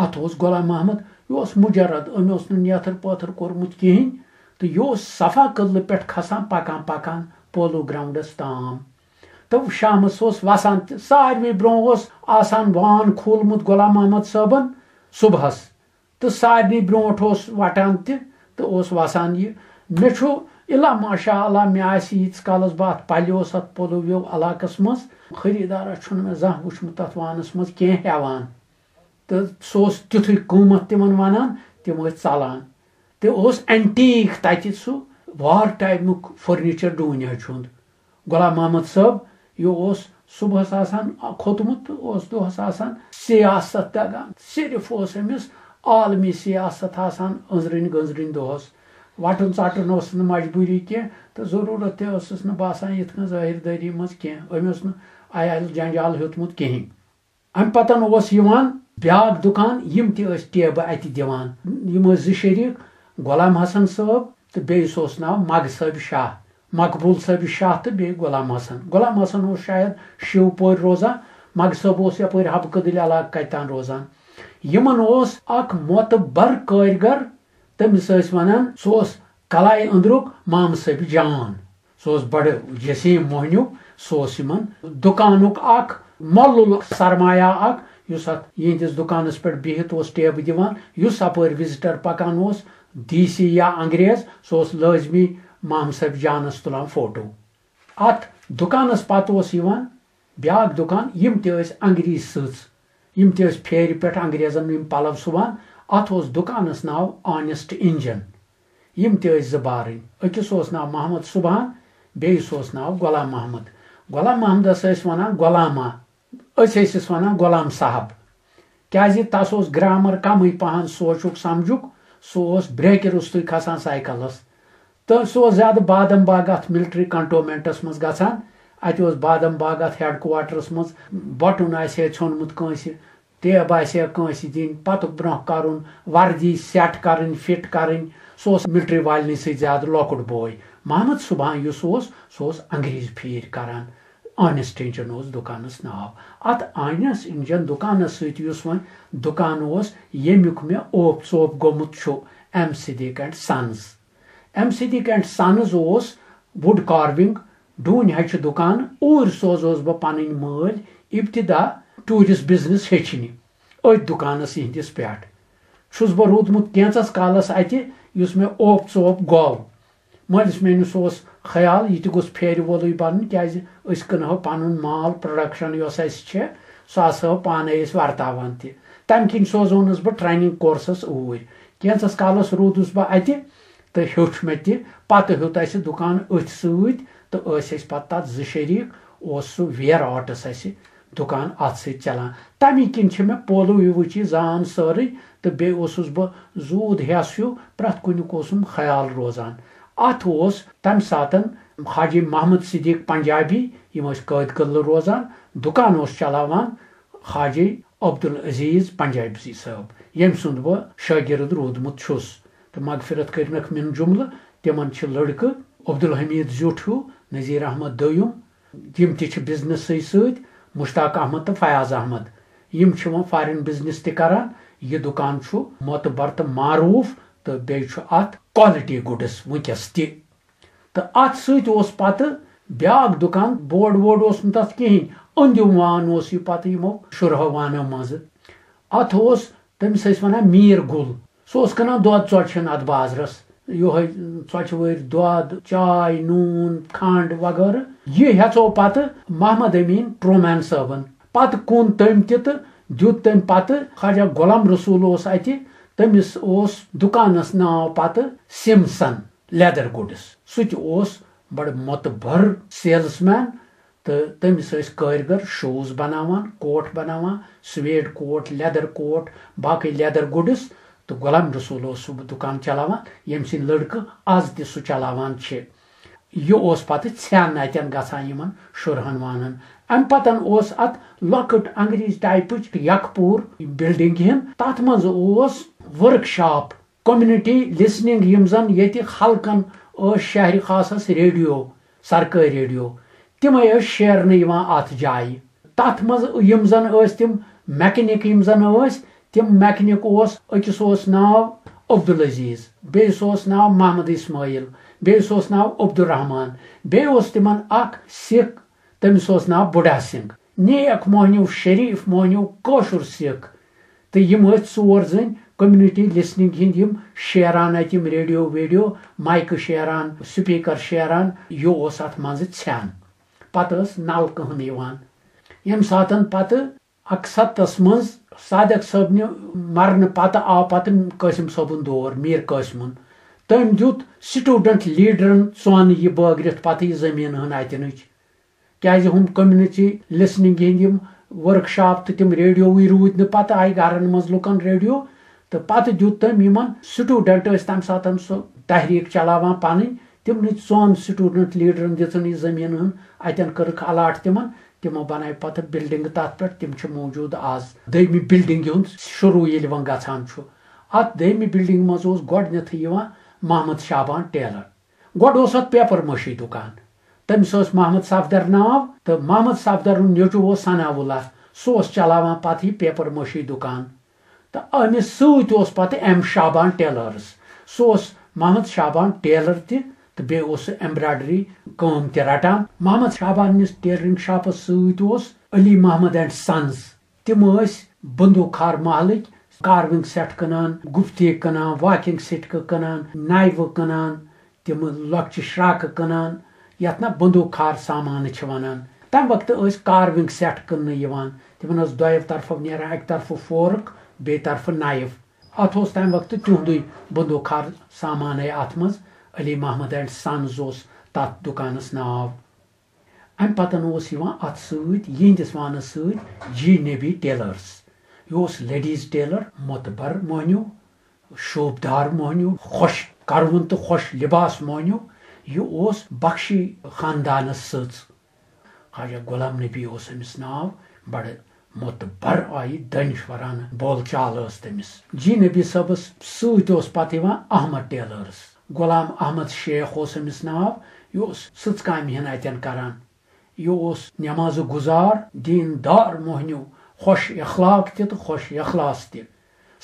اتھ اوس غلام محمد یہِ اوس مُجرد أمۍ اوس نہٕ نیتھر پٲتھر کوٚرمُت کِہینۍ تہٕ یہِ اوس صفا قدلہٕ پٮ۪ٹھ کھسان پکان پولو گراونڈس تام تہٕ شامس اوس وسان تہِ ساروٕے برونٛہہ اوس آسان وان کھوٗلمُت غلام محمد صٲبن صبحس تہٕ سارنٕے برونٛٹھ اوس وٹان تہِ تہٕ اوس وسان یہِ مےٚ چھُ اِلا ماشاء اللہ مےٚ آسہِ ییٖتِس کالس بہٕ اتھ پلیوس اتھ پولویو علاقس منٛز خٔریٖدارا چھُنہٕ مےٚ زانٛہہ وٕچھمُت تتھ وانس منٛز کینٛہہ ہٮ۪وان تہٕ سُہ اوس تیُتھُے قۭمتھ تِمن ونان تِم ٲسۍ ژلان تہٕ اوس اینٹیٖک تتہِ سُہ وار ٹایمُک فرنیچر ڈوٗنیٛاچ ہُنٛد غلام محمد صٲب یہِ اوس صبحس آسان کھوٚتمُت تہٕ اوس دۄہس آسان سیاست دگان صرف اوس أمِس عالمی سیاست آسان أنٛزرٕنۍ دۄہس وٹُن ژٹُن اوس نہٕ مجبوٗری کینٛہہ تہٕ ضروٗرت تہِ ٲسٕس نہٕ باسان یِتھ کٔنۍ ظٲہِر دٲری منٛز کینٛہہ أمۍ اوس نہٕ عیال جنجال ہیوٚتمُت کِہینۍ امہِ پتن اوس یِوان بیاکھ دُکان یِم تہِ ٲسۍ ٹیبہٕ اتہِ دِوان یِم ٲسۍ زٕ شریٖک غلام حسن صٲب تہٕ بیٚیِس اوس ناو مگ صٲبہِ شاہ مقبوٗل صٲبہِ شاہ تہٕ بیٚیہِ غلام حسن اوس شاید شِوپورِ روزان مگ صٲب اوس یپٲرۍ حبہٕ کدٕلۍ علاقہٕ کتہِ تام روزان یِمن اوس اکھ معتبر کٲرگر تٔمِس ٲسۍ ونان سُہ اوس کلائی اندرک مام صٲب جان سہ بڑ جسیم موہنیو سہ دکانک اخ مولُل سرمایہ اخ اس یہندس دکانس پہ بہت ٹیبہ دِوان اس اپر وزٹر پکان ڈی سی یا انگریز سہ لازمی مام صٲب جانس تلان فوٹو ات دکانس پتہ بیاکھ دکان یم تہ انگریز سٕژ یم تہ پھیرِ پہ انگریزن یم پلو سُوان ات دکانس ناو آنیسٹ انجن یم تہ زٕ بارٕنۍ أکِس ناو محمد سبحان بیٚیِس ناو غلام محمد غلام محمدس ونان غلامہ ٲسِس ونان غلام صاحب کیازِ تس گرامر کمٕے پہن سوچُک سمجھُک سہ بریکہِ روٚستُے کھسان سائیکلس تو سہ زیادہ بادم باغ ات ملٹری کنٹونمنٹس مز گژھان اتہ بادم باغ ات ہیڈ کوارٹرس مز بٹن آسہِ ژھیونمُت کٲنٛسہِ ٹیب آسہِ کٲنٛسہِ دِنۍ پتہٕ برونٛہہ کرُن وردی سیٹ کرٕنۍ فٹ کرٕنۍ سہ ملٹری والنٕے سۭتۍ زیادہ لۄکُٹ بوے محمد سبحان یُس سہ انگریز پھیرۍ کران آنیسٹ انجن دکانس ناو ات آنیسٹ انجن دکانس سۭتۍ یُس وۄنۍ دکان ییٚمیُک مےٚ اوپ ژوپ گوٚمُت چھُ M Siddiq and sons M Siddiq and sons wood carving ڈوٗنۍ ہچہِ دکان اوٗرۍ سوزوس بہٕ پنٕنۍ مٲلۍ ابتدا ٹوٗرسٹ بزنس ہیٚچھنہِ أتھۍ دکانس یِہنٛدِس پٮ۪ٹھ چھُس بہٕ روٗدمُت کینٛژس کالس اتہِ یُس مےٚ اوپ ژوپ گوٚو مٲلِس میٲنِس خیال یہِ تہِ گوٚژھ پھیرِ وولُے بنُن کیازِ أسۍ کٕنہو پنُن مال پروڈکشن یۄس اسہِ چھےٚ سۄ آسہو پانے أسۍ ورتاوان تہِ تمہِ کِنۍ سوزونس بہٕ ٹریننگ کورسس اوٗرۍ کینٛژس کالس روٗدُس بہٕ اتہِ تہٕ ہیوٚچھ مےٚ تہِ پتہٕ ہیوٚت اسہِ دُکان أتھۍ سۭتۍ تہٕ ٲسۍ أسۍ پتہٕ تتھ زٕ شریٖک سُہ ویر آرٹس اسہِ دُکان اتھ سۭتۍ چلان تمی کِنۍ چھِ مےٚ پولو وِوٕچ یہِ زان سٲرٕے تہٕ بیٚیہِ اوسُس بہٕ زوٗد ہٮ۪س ہیوٗ پرٛٮ۪تھ کُنیُک اوسُم خیال روزان اتھ تمہِ ساتن حاجی محمد صدیق پنجابی یم ٲسۍ قٲد قلعہٕ روزان دُکان چلاوان حاجی عبدالعزیز پنجابی صٲب ییٚمہِ سُنٛد بہٕ شٲگرد روٗدمُت چھُس تہٕ مغفرت کٔرنکھ مِن جملہٕ تِمن چھِ لڑکہٕ عبدالحمید زیُٹھ ہیوٗ نذیر احمد دویُم یم تہِ چھِ بزنسٕے سۭتۍ مشتاق احمد تہٕ فیاض احمد یم چھِ وۄنۍ فارین بزنس تہِ کران یہِ دُکان چھُ معتبر تہٕ معروٗف تہٕ بیٚیہِ چھُ اتھ کوالٹی گُڈس وٕنکیٚس تہِ تہٕ اتھ سۭتۍ پتہٕ بیاکھ دُکان بورڈ وورڈ اوس نہٕ تتھ کِہینۍ أنٛدِم وان یہِ پتہٕ یِمو شُرہو وانو منٛزٕ اتھ تٔمِس ٲسۍ ونان میٖر گُل سُہ کٕنان دۄد ژۄچہِ اتھ بازرس یِہوے ژۄچہِ وٲرۍ دۄد چاے نوٗن کھنڈ وغٲرٕ یہِ ہیژو پتہٕ محمد امین ٹرومین صٲبن پتہٕ کُن تٔمۍ تہِ تہٕ دیُت تٔمۍ پتہٕ خواجہ غلام رسول اتہِ تٔمِس دُکانس ناو پتہٕ سمسن لیدر گُڈس سُہ تہِ بڑٕ معتبر سیلٕز مین تہٕ تٔمِس ٲسۍ کٲرگر شوٗز بناوان کوٹ بناوان سویڈ کوٹ لیدر کوٹ باقٕے لیدر گُڈس تہٕ غلام رسول سُہ دُکان چلاوان ییٚمہِ سٕنٛدۍ لڑکہٕ آز تہِ سُہ چلاوان چھِ یہِ پتہٕ ژھٮ۪ن اتٮ۪ن گژھان یِمن شُرہن وانن امہِ پتن اتھ لۄکٕٹ انگریز ٹایپٕچ یکپوٗر بلڈنگ ہن تتھ منٛز work shop community listening M زن ییٚتہِ خلقن شہرِ خاصس ریڈیو سرکٲرۍ ریڈیو تِمے شیرنہٕ یِوان اتھ جایہِ تتھ منٛز یم زن تِم میکنِک یم زن تِم میکنِک أکِس ناو عبدالعزیز بیٚیِس ناو محمد اسماعیل بیٚیِس ناو عبدالرحمان بیٚیہِ تِمن اکھ سکھ تٔمِس ناو بُڈا سنگھ نیک موہنیو شریٖف موہنیو کٲشُر سکھ تہٕ یم ژور زٔنۍ کوٚمنٹی لسننگ ہٕنٛدۍ یم شیران اتہِ یم ریڈیو ویڈیو مایکہٕ شیران سپیکر شیران یہِ اتھ منٛزٕ ژھٮ۪ن پتہٕ نلکہٕ ہن یِوان ییٚمہِ ساتن پتہٕ 71 منٛز صادق صٲبنہِ مرنہٕ پتہٕ آو پتہٕ قٲسِم صٲبُن دور میٖر قٲسِمُن تٔمۍ دیُت سٹوڈنٹ لیڈرن ژۄن یہِ بٲگرِتھ پتہٕ یہِ زٔمیٖن ہن اتٮ۪نٕچ کیازِ ہُم کوٚمنٹی لسننگ ہٕنٛدۍ یم ورک شاپ تہٕ تِم ریڈیووٕے روٗدۍ نہٕ پتہٕ آیہِ گرن منٛز لُکن ریڈیو تہٕ پتہٕ دیُت تٔمۍ یِمن سٹوڈنٹ ٲسۍ تمہِ ساتن سُہ تحریٖک چلاوان پنٕنۍ تِمنٕے ژۄن سٹوڈنٹ لیڈرن دِژن یہِ زٔمیٖن ہن اتٮ۪ن کٔرٕکھ الاٹ تِمن تِمو بنایہِ پتہٕ بلڈنگ تتھ پٮ۪ٹھ تِم چھِ موٗجوٗد آز دٔیمہِ بلڈنگہِ ہُنٛد شروٗع ییٚلہِ وۄنۍ گژھان چھُ اتھ دٔیمہِ بلڈنگ منٛز گۄڈٕنیتھٕے یِوان محمد شابان ٹیلر گۄڈٕ اتھ پیپر مٲشی دُکان تٔمِس محمد صفدر ناو تہٕ محمد صفدرُن نیٚچوٗ ثنا اللہ سُہ چلاوان پتہٕ یہِ پیپر مٲشی دُکان تہٕ أمِس سۭتۍ پتہٕ ایم شابان ٹیلرز سُہ محمد شابان ٹیلر تہ تو بیٚیہِ اوس سُہ ایمبرایڈری کٲم تہِ رٹان. محمد شابان نِس ٹیلرنگ شاپس سۭتۍ اوس علی محمد اینڈ سنز. تِم ٲسۍ بندوٗخار محلٕکۍ کاروِنگ سیٹ کٕنان، گُفتی کٕنان، واکنگ سٹکہٕ کٕنان، نایوٕ کٕنان، تِم لۄکچہِ شراکہٕ کٕنان یتھ نہ بندوٗخار سامان چھِ ونان. تمہِ وقتہٕ ٲسۍ کاروِنگ سیٹ کٕننہٕ یِوان. تِمن ٲس دۄیو طرفو نیران، اکہِ طرفہٕ فورک بیٚیہِ طرفہٕ نایف. اتھ اوس تمہِ وقتہٕ تِہُنٛدُے بندوٗخار سامانے اتھ منٛز. علی محمد اینڈ سنز اوس تتھ دُکانس ناو. امہِ پتن اوس یِوان اتھ سۭتۍ یِہنٛدِس وانس سۭتۍ جی نبی ٹیلرس. یہِ اوس لیڈیز ٹیلر، معتبر مٲنِو، شوبدار مٲنِو، خۄش کرون تہٕ خۄش لباس مٲنِو. یہِ اوس بخشی خاندانس سٕژ. خواجہ غلام نبی اوس أمِس ناو. بڑٕ معتبر آیہِ دٲنِشورانہٕ بول چال ٲس تٔمِس. جی نبی صٲبس سۭتۍ اوس پتہٕ یِوان احمد ٹیلرس. غلام احمد شیخ اوس أمِس ناو. یہِ اوس سٕژ کامہِ ہن اتٮ۪ن کران. یہِ اوس نٮ۪مازٕ گُزار، دیٖندار مۄہنیو، خۄش اخلاق تہِ تہٕ خۄش اخلاص تہِ.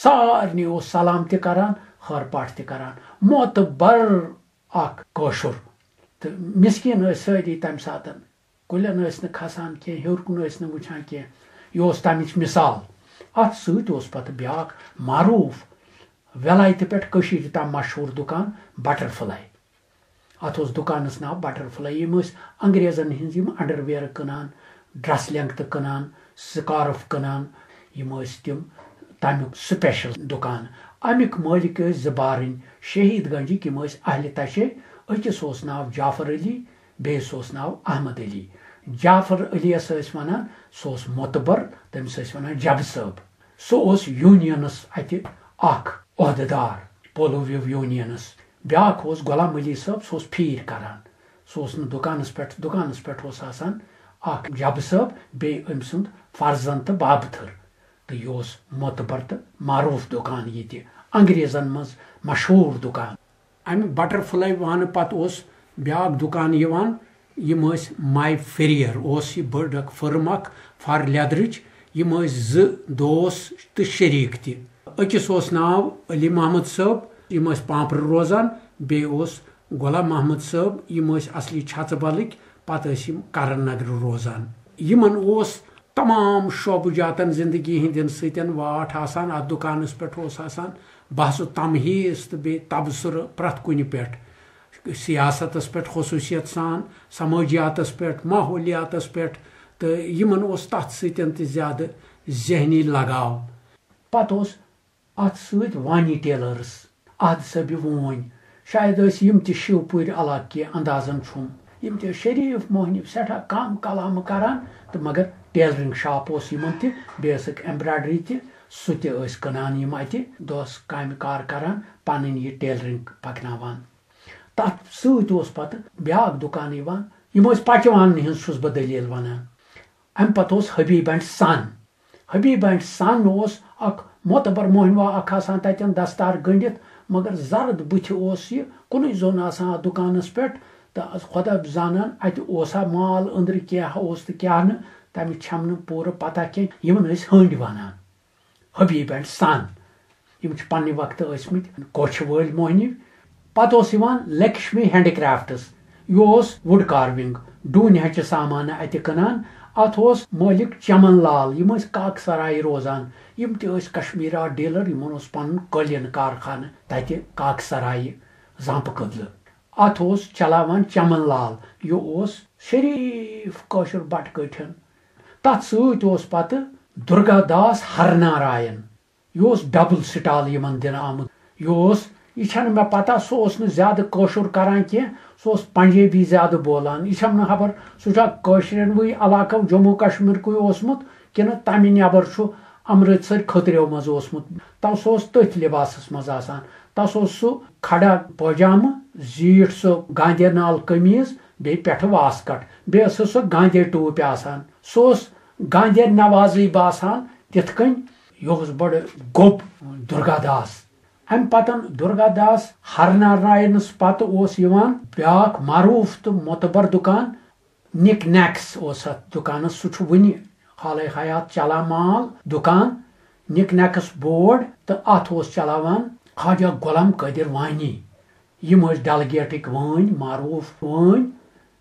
سارنٕے اوس سلام تہِ کران، خٲر پاٹھ تہِ کران. معتبر اکھ کٲشُر. تہٕ مسکیٖن ٲسۍ سٲری تمہِ ساتن. کُلٮ۪ن ٲسۍ نہٕ کھسان کینٛہہ، ہیوٚر کُن ٲسۍ نہٕ وٕچھان کینٛہہ. یہِ اوس تمِچ مثال. اتھ سۭتۍ اوس پتہٕ بیاکھ معروٗف ولایتہِ پٮ۪ٹھ کٔشیٖرِ تام مشہوٗر دُکان بٹر فلاے. اتھ اوس دُکانس ناو بٹر فلاے. یِم ٲسۍ انگریزن ہٕنٛز یِم انڈر ویر کٕنان، ڈرس لینٛگتہٕ کٕنان، سکارف کٕنان. یِم ٲسۍ تِم تمیُک سپیشل دُکان. امیُک مٲلِک ٲسۍ زٕ بارٕنۍ شہید گنجِکۍ. یِم ٲسۍ اہلِ تشے. أکِس اوس ناو جعفر علی، بیٚیِس اوس ناو احمد علی. جعفر علی یس ٲسۍ ونان سُہ اوس معتبر، تٔمِس ٲسۍ ونان جب صٲب. سُہ اوس یوٗنینس اتہِ اکھ عہدٕدار، پولوِو یوٗنینس. بیاکھ اوس غلام علی صٲب، سُہ اوس پھیٖر کران. سُہ اوس نہٕ دُکانس پٮ۪ٹھ اوس آسان اکھ جب صٲب، بیٚیہِ أمۍ سُنٛد فرزند تہٕ بابتھٕر. تہٕ یہِ اوس معتبر تہٕ معروٗف دُکان ییٚتہِ انگریزن منٛز مشہوٗر دُکان. امہِ بٹر فلاے وانہٕ پتہٕ اوس بیاکھ دُکان یِوان. یِم ٲسۍ ماے فیریر. اوس یہِ بٔڑ اکھ فرم اکھ فر لیدرٕچ. یِم ٲسۍ زٕ دوس تہٕ شریٖک تہِ. أکِس اوس ناو علی محمد صٲب. یِم ٲسۍ پامپرٕ روزان. بیٚیہِ اوس غلام محمد صٲب. یِم ٲسۍ اصلی چھژٕ بلٕکۍ، پتہٕ ٲسۍ یِم کرن نگرٕ روزان. یِمن اوس تمام شعبہٕ جاتن زندگی ہٕنٛدٮ۪ن سۭتۍ واٹھ آسان. اتھ دُکانس پٮ۪ٹھ اوس آسان بحث و تمہیٖز تہٕ بیٚیہِ تبصرٕ پرٛٮ۪تھ کُنہِ پٮ۪ٹھ. سیاستس پٮ۪ٹھ خصوٗصیت سان، سمٲجیاتس پٮ۪ٹھ، ماحولیاتس پٮ۪ٹھ. تہٕ یِمن اوس تتھ سۭتۍ تہِ زیادٕ ذہنی لگاو. پتہٕ اوس اتھ سۭتۍ وانی ٹیلرس، احد صٲبہِ وٲنۍ. شاید ٲسۍ یِم تہِ شِوپوٗرِ علاقہٕ کہِ اندازن چھُم. یِم تہِ شریٖف مۄہنیو، سٮ۪ٹھاہ کم کلامہٕ کران تہٕ مگر ٹیلرنگ شاپ اوس یِمن تہِ. بیٚیہِ ٲسٕکھ ایمبرایڈری تہِ، سُہ تہِ ٲسۍ کٕنان یِم اتہِ. دۄہس کامہِ کار کران، پنٕنۍ یہِ ٹیلرنگ پکناوان. تتھ سۭتۍ اوس پتہٕ بیاکھ دُکان یِوان. یِم ٲسۍ پچوانن ہٕنٛز چھُس بہٕ دٔلیٖل ونان. امہِ پتہٕ اوس حبیب اینڈ سن. حبیب اینڈ سن اوس اکھ معتبر مۄہنوا اکھ آسان تتٮ۪ن دستار گٔنڈِتھ، مگر زرد بٕتھِ اوس یہِ کُنُے زوٚن آسان اتھ دُکانس پٮ۪ٹھ. تہٕ خۄدا زانان اتہِ اوسا مال أنٛدرٕ کیٛاہ اوس تہٕ کیٛاہ نہٕ، تمیُک چھم نہٕ پوٗرٕ پتہ کینٛہہ. یِمن ٲسۍ ۂنٛدۍ ونان حبیب اینڈ سن. یِم چھِ پننہِ وقتہٕ ٲسۍمٕتۍ کوچھِ وٲلۍ مۄہنِو. پتہٕ اوس یِوان لکشمی ہینڈی کرافٹس. یہِ اوس وُڈ کاروِنگ، ڈوٗنۍ ہچہِ سامانہٕ اتہِ کٕنان. اتھ اوس مٲلِک چمن لال. یِم ٲسۍ کاک سراے روزان. یِم تہِ ٲسۍ کشمیٖر آرٹ ڈیلر. یِمن اوس پنُن قٲلیٖن کارخانہٕ تتہِ کاک سرایہِ زامپہٕ کدلہٕ. اتھ اوس چلاوان چمن لال. یہِ اوس شریٖف کٲشُر بٹہٕ کٔٹھٮ۪ن. تتھ سۭتۍ اوس پتہٕ دُرگا داس ہرناراین. یہِ اوس ڈبل سٹال یِمن دِنہٕ آمُت. یہِ چھنہٕ مےٚ پتہ، سُہ اوس نہٕ زیادٕ کٲشُر کران کینٛہہ. سُہ اوس پنجٲبی زیادٕ بولان. یہِ چھم نہٕ خبر سُہ چھا کٲشرٮ۪نوٕے علاقو جموں کشمیٖرکُے اوسمُت کِنہٕ تمہِ نٮ۪بر چھُ امرتسر خٔطرو منٛز اوسمُت. تس اوس تٔتھۍ لباسس منٛز آسان. تس اوس سُہ کھڑا پٲجامہٕ، زیٖٹھ سُہ گاندھی نال قمیٖض، بیٚیہِ پٮ۪ٹھٕ واسکٹ، بیٚیہِ ٲسٕس سُہ گاندھی ٹوٗپۍ آسان. سُہ اوس گاندھی نوازٕے باسان تِتھ کٔنۍ. یہِ اوس بڑٕ گوٚب دُرگا داس. امہِ پتن دُرگا داس ہرناراینس پتہٕ اوس یِوان بیاکھ معروٗف تہٕ معتبر دُکان نِک نیکس اوس اتھ دُکانس. سُہ چھُ وُنہِ حالے حیات چلان مال دُکان نِک نیکس بورڈ. تہٕ اتھ اوس چلاوان خواجہ غلام قٲدر وانی. یم ڈیلگیٹک وٲنۍ معروف وٲنۍ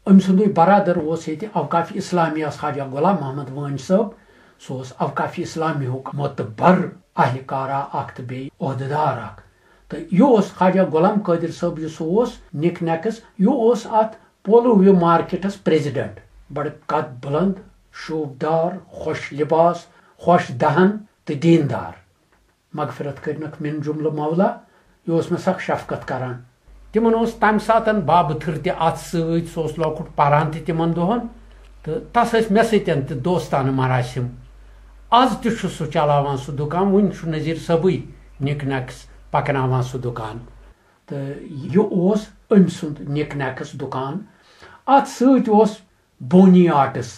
أمۍ سُنٛدُے برادر اوس ییٚتہِ اوقاف اسلامی خواجہ غلام محمد وٲنۍ صٲب سُہ اوس اوقاف اسلامی ہُک معتبر اہلکارا اکھ تہٕ بیٚیہِ عہدٕدار اکھ تہٕ یہِ اوس خواجہ غلام قادر صٲب یُس اوس نِک نیکس یہِ اوس اتھ پولو وِو مارکیٹس پریزیڈنٹ بڑٕ قد بلند شوٗبدار خۄش لباس خۄش دہن تہٕ دیندار مغفرت کرنکھ من جملہٕ مولا یہِ اوس مےٚ سخ شفقت کران تمن اوس تمہِ ساتن بابتھٕر تہِ اتھ سۭتۍ سُہ اوس لۄکُٹ پران تہِ تمن دۄہن تہٕ تس ٲسۍ مےٚ سۭتۍ تہِ دوستانہٕ مراسم آز تہِ چھُ سُہ چلاوان سُہ دُکان وُنہِ چھُ نذیٖر صٲبٕے نِک نیکس پکناوان سُہ دُکان تہٕ یہِ اوس أمۍ سُنٛد نِک نیکس دُکان اتھ سۭتۍ اوس بونی آرٹس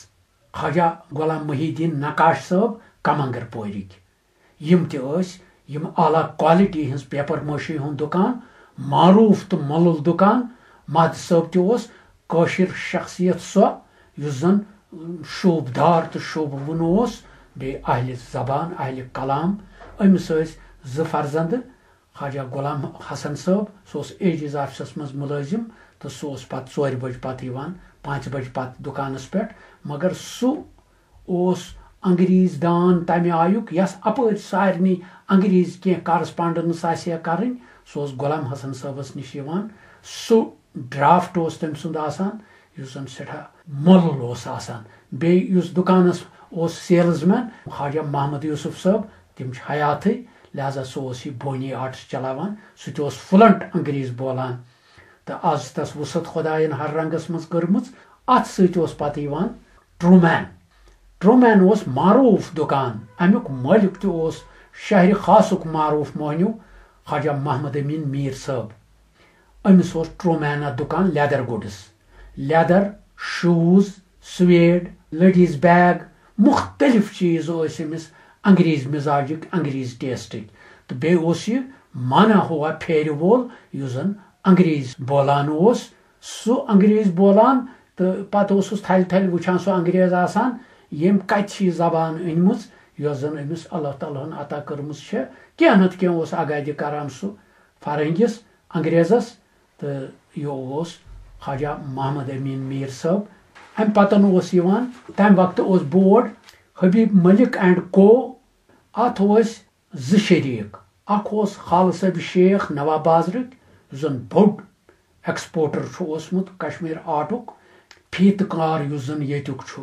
خواجہ غلام محی الدین نقاش صٲب کمنگر پورِکۍ یم تہِ ٲسۍ یم اعلیٰ کوالٹی ہٕنٛز پیپر مٲشی ہُنٛد دُکان معروف تہٕ مۄلُل دُکان مہد صٲب تہِ اوس کٲشِر شخصیت سۄ یُس زن شوٗبدار تہٕ شوٗبوُن اوس بیٚیہِ اہلِ زبان اہلِ کلام أمِس ٲسۍ زٕ فرزندٕ خواجہ غلام حسن صٲب سُہ اوس ایجیز آفسس منٛز مُلٲزم تہٕ سُہ اوس پتہٕ 4 بجہِ پتہٕ یِوان 5 بجہِ پتہٕ دُکانس پٮ۪ٹھ مگر سُہ اوس انگریز دان تمہِ آیُک یس اپٲرۍ سارنٕے انگریز کینٛہہ کارسپانڈنس آسہِ ہا کرٕنۍ سُہ اوس غلام حسن صٲبس نِش یِوان سُہ ڈرافٹ اوس تٔمۍ سُنٛد آسان یُس زن سٮ۪ٹھاہ مۄلُل اوس آسان بیٚیہِ یُس دُکانس اوس سیلز مین خواجہ محمد یوسف صٲب تِم چھِ حیاتھٕے لہذا سُہ اوس یہِ بونی آرٹس چلاوان سُہ تہِ اوس فلنٹ انگریز بولان تہٕ آز چھِ تس وُسعت خۄداین ہر رنگس منٛز کٔرمٕژ اتھ سۭتۍ اوس پتہٕ یِوان ٹرومین اوس معروف دُکان امیُک مٲلِک تہِ اوس شہرِ خاصُک معروف مۄہنیوٗ خواجہ محمد امین میٖر صٲب أمِس اوس ٹرومین اتھ دُکان leather goods leather shoes suede ladies bag مختلف چیٖز ٲسۍ أمِس انگریز مزاجٕکۍ انگریز ٹیسٹٕکۍ تہٕ بیٚیہِ اوس یہِ مانا ہوا پھیرِ وول یُس زن انگریز بولان اوس سُہ انگریز بولان تہٕ پتہٕ اوسُس تھلہِ تھلہِ وٕچھان سُہ انگریز آسان ییٚمۍ کتہِ چھِ یہِ زبان أنمٕژ یۄس زن أمِس اللہ تعالیٰ ہن عطا کٔرمٕژ چھےٚ کینٛہہ نتہٕ کینٛہہ اوس اگادِ کران سُہ فرنگِس انگریزس تہٕ یہِ اوس خواجہ محمد امین میٖر صٲب امہِ پتن اوس یِوان تمہِ وقتہٕ اوس بورڈ حبیب ملک اینڈ کو اتھ ٲسۍ 2 شریٖک اکھ اوس خالہٕ صٲب شیخ نواب بازرٕکۍ یُس زن بوٚڑ ایکسپورٹر چھُ اوسمُت کشمیٖر آرٹُک فیٖتہٕ کار یُس زن ییٚتیُک چھُ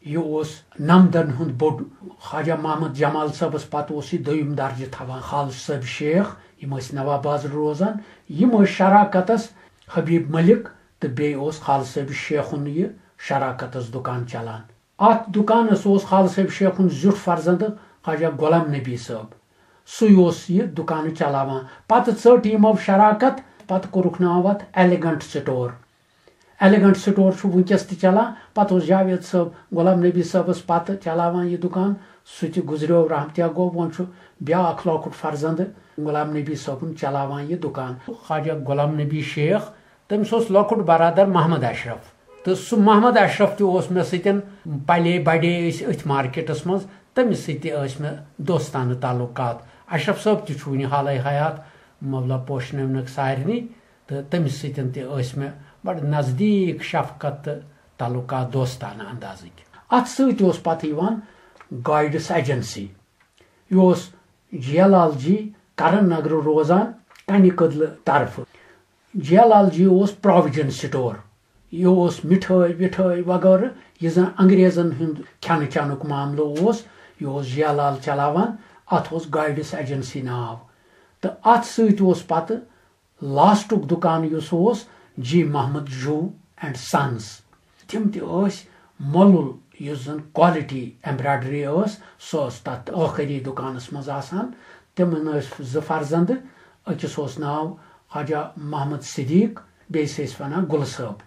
یہِ اوس نمدن ہُنٛد بوٚڑ خواجہ محمد جمال صٲبس پتہٕ اوس یہِ 2م درجہٕ تھاوان خالہٕ صٲب شیخ یِم ٲسۍ نواب بازر روزان یِم ٲسۍ شراکتس حبیب ملک تہٕ بیٚیہِ اوس خالہٕ صٲب شیخُن یہِ شراکتس دُکان چلان اتھ دُکانس اوس خالہٕ صٲب شیخُن زیُٹھ فرزندٕ خواجہ غلام نبی صٲب سُے اوس یہِ دُکانہٕ چلاوان پتہٕ ژٔٹ یِمو شراکت پتہٕ کوٚرُکھ ناو اتھ ایلیگنٹ سٹور چھُ وٕنکیٚس تہِ چلان پتہٕ اوس جاوید صٲب غلام نبی صٲبس پتہٕ چلاوان یہِ دُکان سُہ تہِ گُزریو رحمتیا گوٚو وۄنۍ چھُ بیاکھ لۄکُٹ فرزندٕ غلام نبی صٲبُن چلاوان یہِ دُکان خواجہ غلام نبی شیخ تٔمِس اوس لۄکُٹ برادر محمد اشرف تہٕ سُہ محمد اشرف تہِ اوس مےٚ سۭتۍ پلے بڑے أسۍ أتھۍ مارکیٹس منٛز تٔمِس سۭتۍ تہِ ٲسۍ مےٚ دوستانہٕ تعلقات اشرف صٲب تہِ چھُ وُنہِ حالٕے حیات مولا پوشنٲونکھ سارنٕے تہٕ تٔمِس سۭتۍ تہِ ٲسۍ مےٚ بڑٕ نزدیٖک شفقت تہٕ تعلقات دوستانہٕ اندازٕکۍ اتھ سۭتۍ اوس پتہٕ یِوان گایڈس ایجنسی یہِ اوس جیا لال جی کرن نگرٕ روزان کنہِ کٔدلہٕ طرفہٕ جیا لال جی اوس پرووِجن سٹور یہِ اوس مِٹھٲے وِٹھٲے وغٲرٕ یہِ زن انگریزن ہُنٛد کھٮ۪نہٕ چٮ۪نُک معاملہٕ اوس یہِ اوس جیا لال چلاوان اتھ اوس گایڈس ایجنسی ناو تہٕ اتھ سۭتۍ اوس پتہٕ لاسٹُک دُکان یُس اوس جی محمد جو اینڈ سنز تِم تہِ ٲسۍ مۄلُل یُس زن کوالٹی ایمبرایڈری ٲس سۄ ٲس تتھ ٲخری دُکانس منٛز آسان تِمن ٲسۍ 2 فرزندٕ أکِس اوس ناو خواجہ محمد صدیق بیٚیِس ٲسۍ ونان گُلہٕ صٲب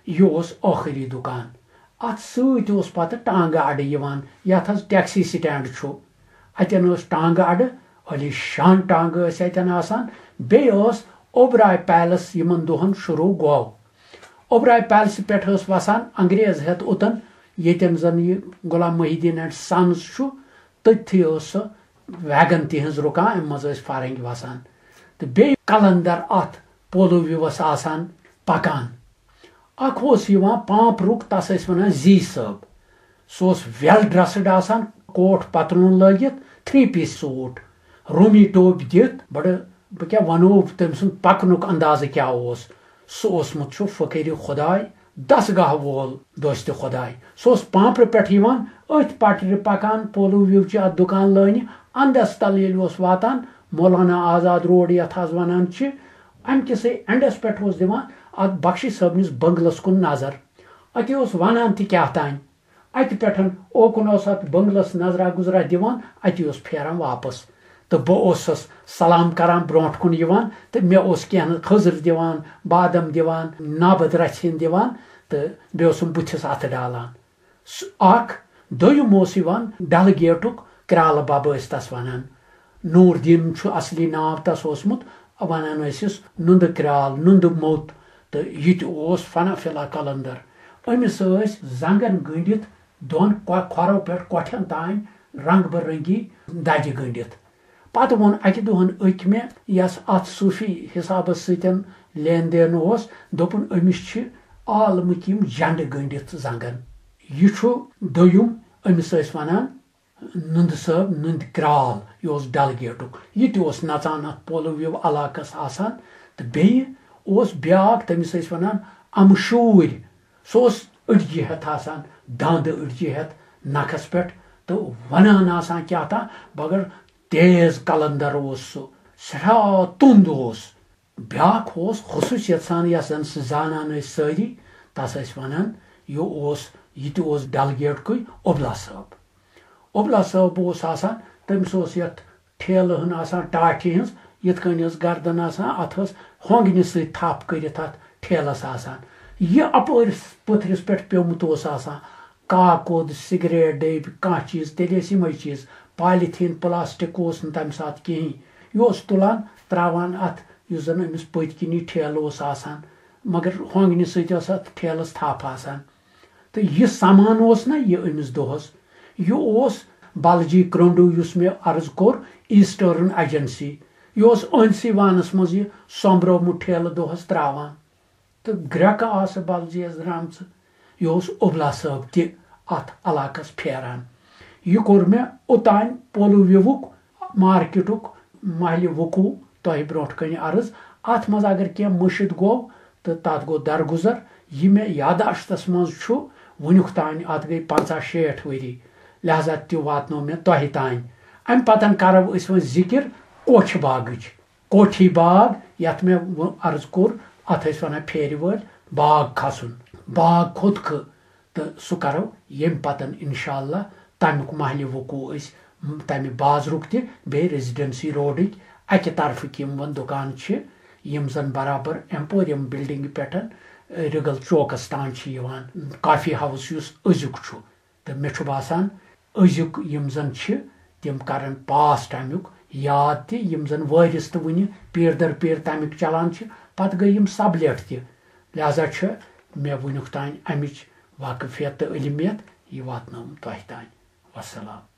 یہِ اوس ٲخری دُکان اتھ سۭتۍ اوس پتہٕ ٹانگہٕ اڈٕ یِوان یتھ حظ ٹیکسی سٹینڈ چھُ اتٮ۪ن ٲس ٹانگہٕ اڈٕ علی شان ٹانگہٕ ٲسۍ اتٮ۪ن آسان بیٚیہِ ٲس اوبراے پیلس یِمن دۄہن شروٗع گوٚو اوبراے پیلسہِ پٮ۪ٹھ ٲس وسان انگریز ہٮ۪تھ اوٚتن ییٚتٮ۪ن زن یہِ غلام محی الدین اینڈ سنز چھُ تٔتھی ٲس سۄ ویگن تِہنٛز رُکان امہِ منٛز ٲسۍ فرنگۍ وسان تہٕ بیٚیہِ کلندر اتھ پولو وِوَس آسان پکان اکھ اوس یِوان پامپرُک تس ٲسۍ ونان زی صٲب سُہ اوس ویل ڈرسڈ آسان کوٹ پتلوٗن لٲگِتھ 3 پیٖس سوٗٹ روٗمی ٹوپۍ دِتھ بڑٕ بہٕ کیٛاہ ونو تٔمۍ سُنٛد پکنُک اندازٕ کیٛاہ اوس سُہ اوسمُت چھُ فقیٖرِ خۄداے دسگاہ وول دوستہِ خۄداے سُہ اوس پامپرٕ پٮ۪ٹھ یِوان أتھۍ پٹرِ پکان پولو وِوچہِ اتھ دُکان لٲنہِ انٛدس تل ییٚلہِ اوس واتان مولانا آزاد روڈ یتھ آز ونان چھِ امہِ کِسے اینڈس پٮ۪ٹھ اوس دِوان اتھ بخشی صٲبنِس بنگلس کُن نظر اتی اوس ونان تہِ کیٛاہ تانۍ اتہِ پٮ۪ٹھ اوکُن اوس اتھ بنگلس نظرا گُزرا دِوان اتی اوس پھیران واپس تہٕ بہٕ اوسُس سلام کران برونٛٹھ کُن یِوان تہٕ مےٚ اوس کینٛہہ خٔزٕر دِوان بادم دِوان نابد رژھِ دِوان تہٕ بیٚیہِ اوسُم بٕتھِس اتھٕ ڈالان اکھ دوٚیِم اوس یِوان ڈل گیٹُک کرالہٕ ببہٕ ٲسۍ تس ونان نوٗر دیٖن چھُ اصلی ناو تس اوسمُت ونان ٲسِس نُندٕ کرال نُندٕ موٚت تہٕ یہِ تہِ اوس فنا فلا کلندر أمِس ٲسۍ زنگن گٔنڈِتھ دۄن کھۄرو پٮ۪ٹھ کۄٹھٮ۪ن تانۍ رنگ برنگی دجہِ گٔنڈِتھ پتہٕ ووٚن اکہِ دۄہن أکۍ مےٚ یس اتھ صوٗفی حسابس سۭتۍ لین دین اوس دوٚپُن أمِس چھِ عالمٕکۍ یِم جنڈٕ گٔنڈِتھ زنگن یہِ چھُ دوٚیُم أمِس ٲسۍ ونان نُندٕ صٲب نُندٕ کرال یہِ اوس ڈل گیٹُک یہِ تہِ اوس نژان اتھ پولو وِو علاقس آسان تہٕ بیٚیہِ اوس بیاکھ تٔمِس ٲسۍ ونان امہٕ شوٗرۍ سُہ اوس أڑجہِ ہٮ۪تھ آسان دند أڑجہِ ہٮ۪تھ نکھس پٮ۪ٹھ تہٕ ونان آسان کیٛاہ تام مگر تیز کلندر اوس سُہ سٮ۪ٹھاہ توٚند اوس بیاکھ اوس خصوٗصیت سان یس زن سُہ زانان ٲسۍ سٲری تس ٲسۍ ونان یہِ تہِ اوس ڈل گیٹکُے عبلا صٲب عبلا صٲب اوس آسان تٔمِس اوس یتھ ٹھیلہٕ ہن آسان ٹاٹھہِ ہٕنٛز یِتھ کٔنۍ ٲس گردن آسان اتھ ٲس ہۄنگنہِ سۭتۍ تھپھ کٔرِتھ اتھ ٹھیلس آسان یہِ اپٲرۍ پٔتھرِس پٮ۪ٹھ پیومُت اوس آسان کاکُد سِگریٹ ڈیٚبۍ کانٛہہ چیٖز تیٚلہِ ٲسۍ یِمے چیٖز پالِتھیٖن پلاسٹِک اوس نہٕ تمہِ ساتہٕ کِہینۍ یہِ اوس تُلان تراوان اتھ یُس زن أمِس پٔتۍ کِنی ٹھیلہٕ اوس آسان مگر ہۄنگنہِ سۭتۍ ٲس اتھ ٹھیلس تھپھ آسان تہٕ یہِ سامان اوس نا یہِ أمِس دۄہس یہِ اوس بلجی کرٛونڈو یُس مےٚ عرض کوٚر ایٖسٹٲرٕن ایجنسی یہِ اوس أنسٕے وانس منٛز یہِ سوٚمبرومُت ٹھیلہٕ دۄہس تراوان تہٕ گرٛٮ۪کہٕ آسہٕ بلجیس درامژٕ یہِ اوس عبلا صٲب تہِ اتھ علاقس پھیران یہِ کوٚر مےٚ اوٚتانۍ پولو وِوُک مارکیٹُک محلہِ وقوٗع تۄہہِ برونٛٹھ کنہِ عرض اتھ منٛز اگر کینٛہہ مٔشِد گوٚو تہٕ تتھ گوٚو درگُزر یہِ مےٚ یاداشتس منٛز چھُ وُنیُک تانۍ اتھ گٔے 50-60 ؤری لہذا تہِ واتنو مےٚ تۄہہِ تانۍ امہِ پتن کرو أسۍ وۄنۍ ذِکر کوٹھِ باغٕچ کوٹھی باغ یتھ مےٚ عرض کوٚر اتھ ٲسۍ ونان پھیرِ وٲلۍ باغ کھسُن باغ کھوٚت تہٕ سُہ کرو ییٚمہِ پتن انشاء اللہ تمیُک محلہِ وقوٗع أسۍ تمہِ بازرُک تہِ بیٚیہِ ریزیڈنسی روڈٕکۍ اکہِ طرفٕکۍ یِم وۄنۍ دُکان چھِ یِم زن برابر ایمپوریم بلڈنگہِ پٮ۪ٹھ رِگل چوکس تانۍ چھِ یِوان کافی ہاوُس یُس أزیُک چھُ تہٕ مےٚ چھُ باسان أزیُک یِم زن چھِ تِم کرن پاس ٹایمُک یاد تہِ یِم زن وٲرِث تہٕ وُنہِ پیٖر در پیٖر تمیُک چلان چھِ پتہٕ گٔے یِم سبلٮ۪ٹ تہِ لہذا چھِ مےٚ وُنیُک تانۍ امِچ واقفیت تہٕ علمیت یہِ واتنٲوٕم تۄہہِ تانۍ وسلام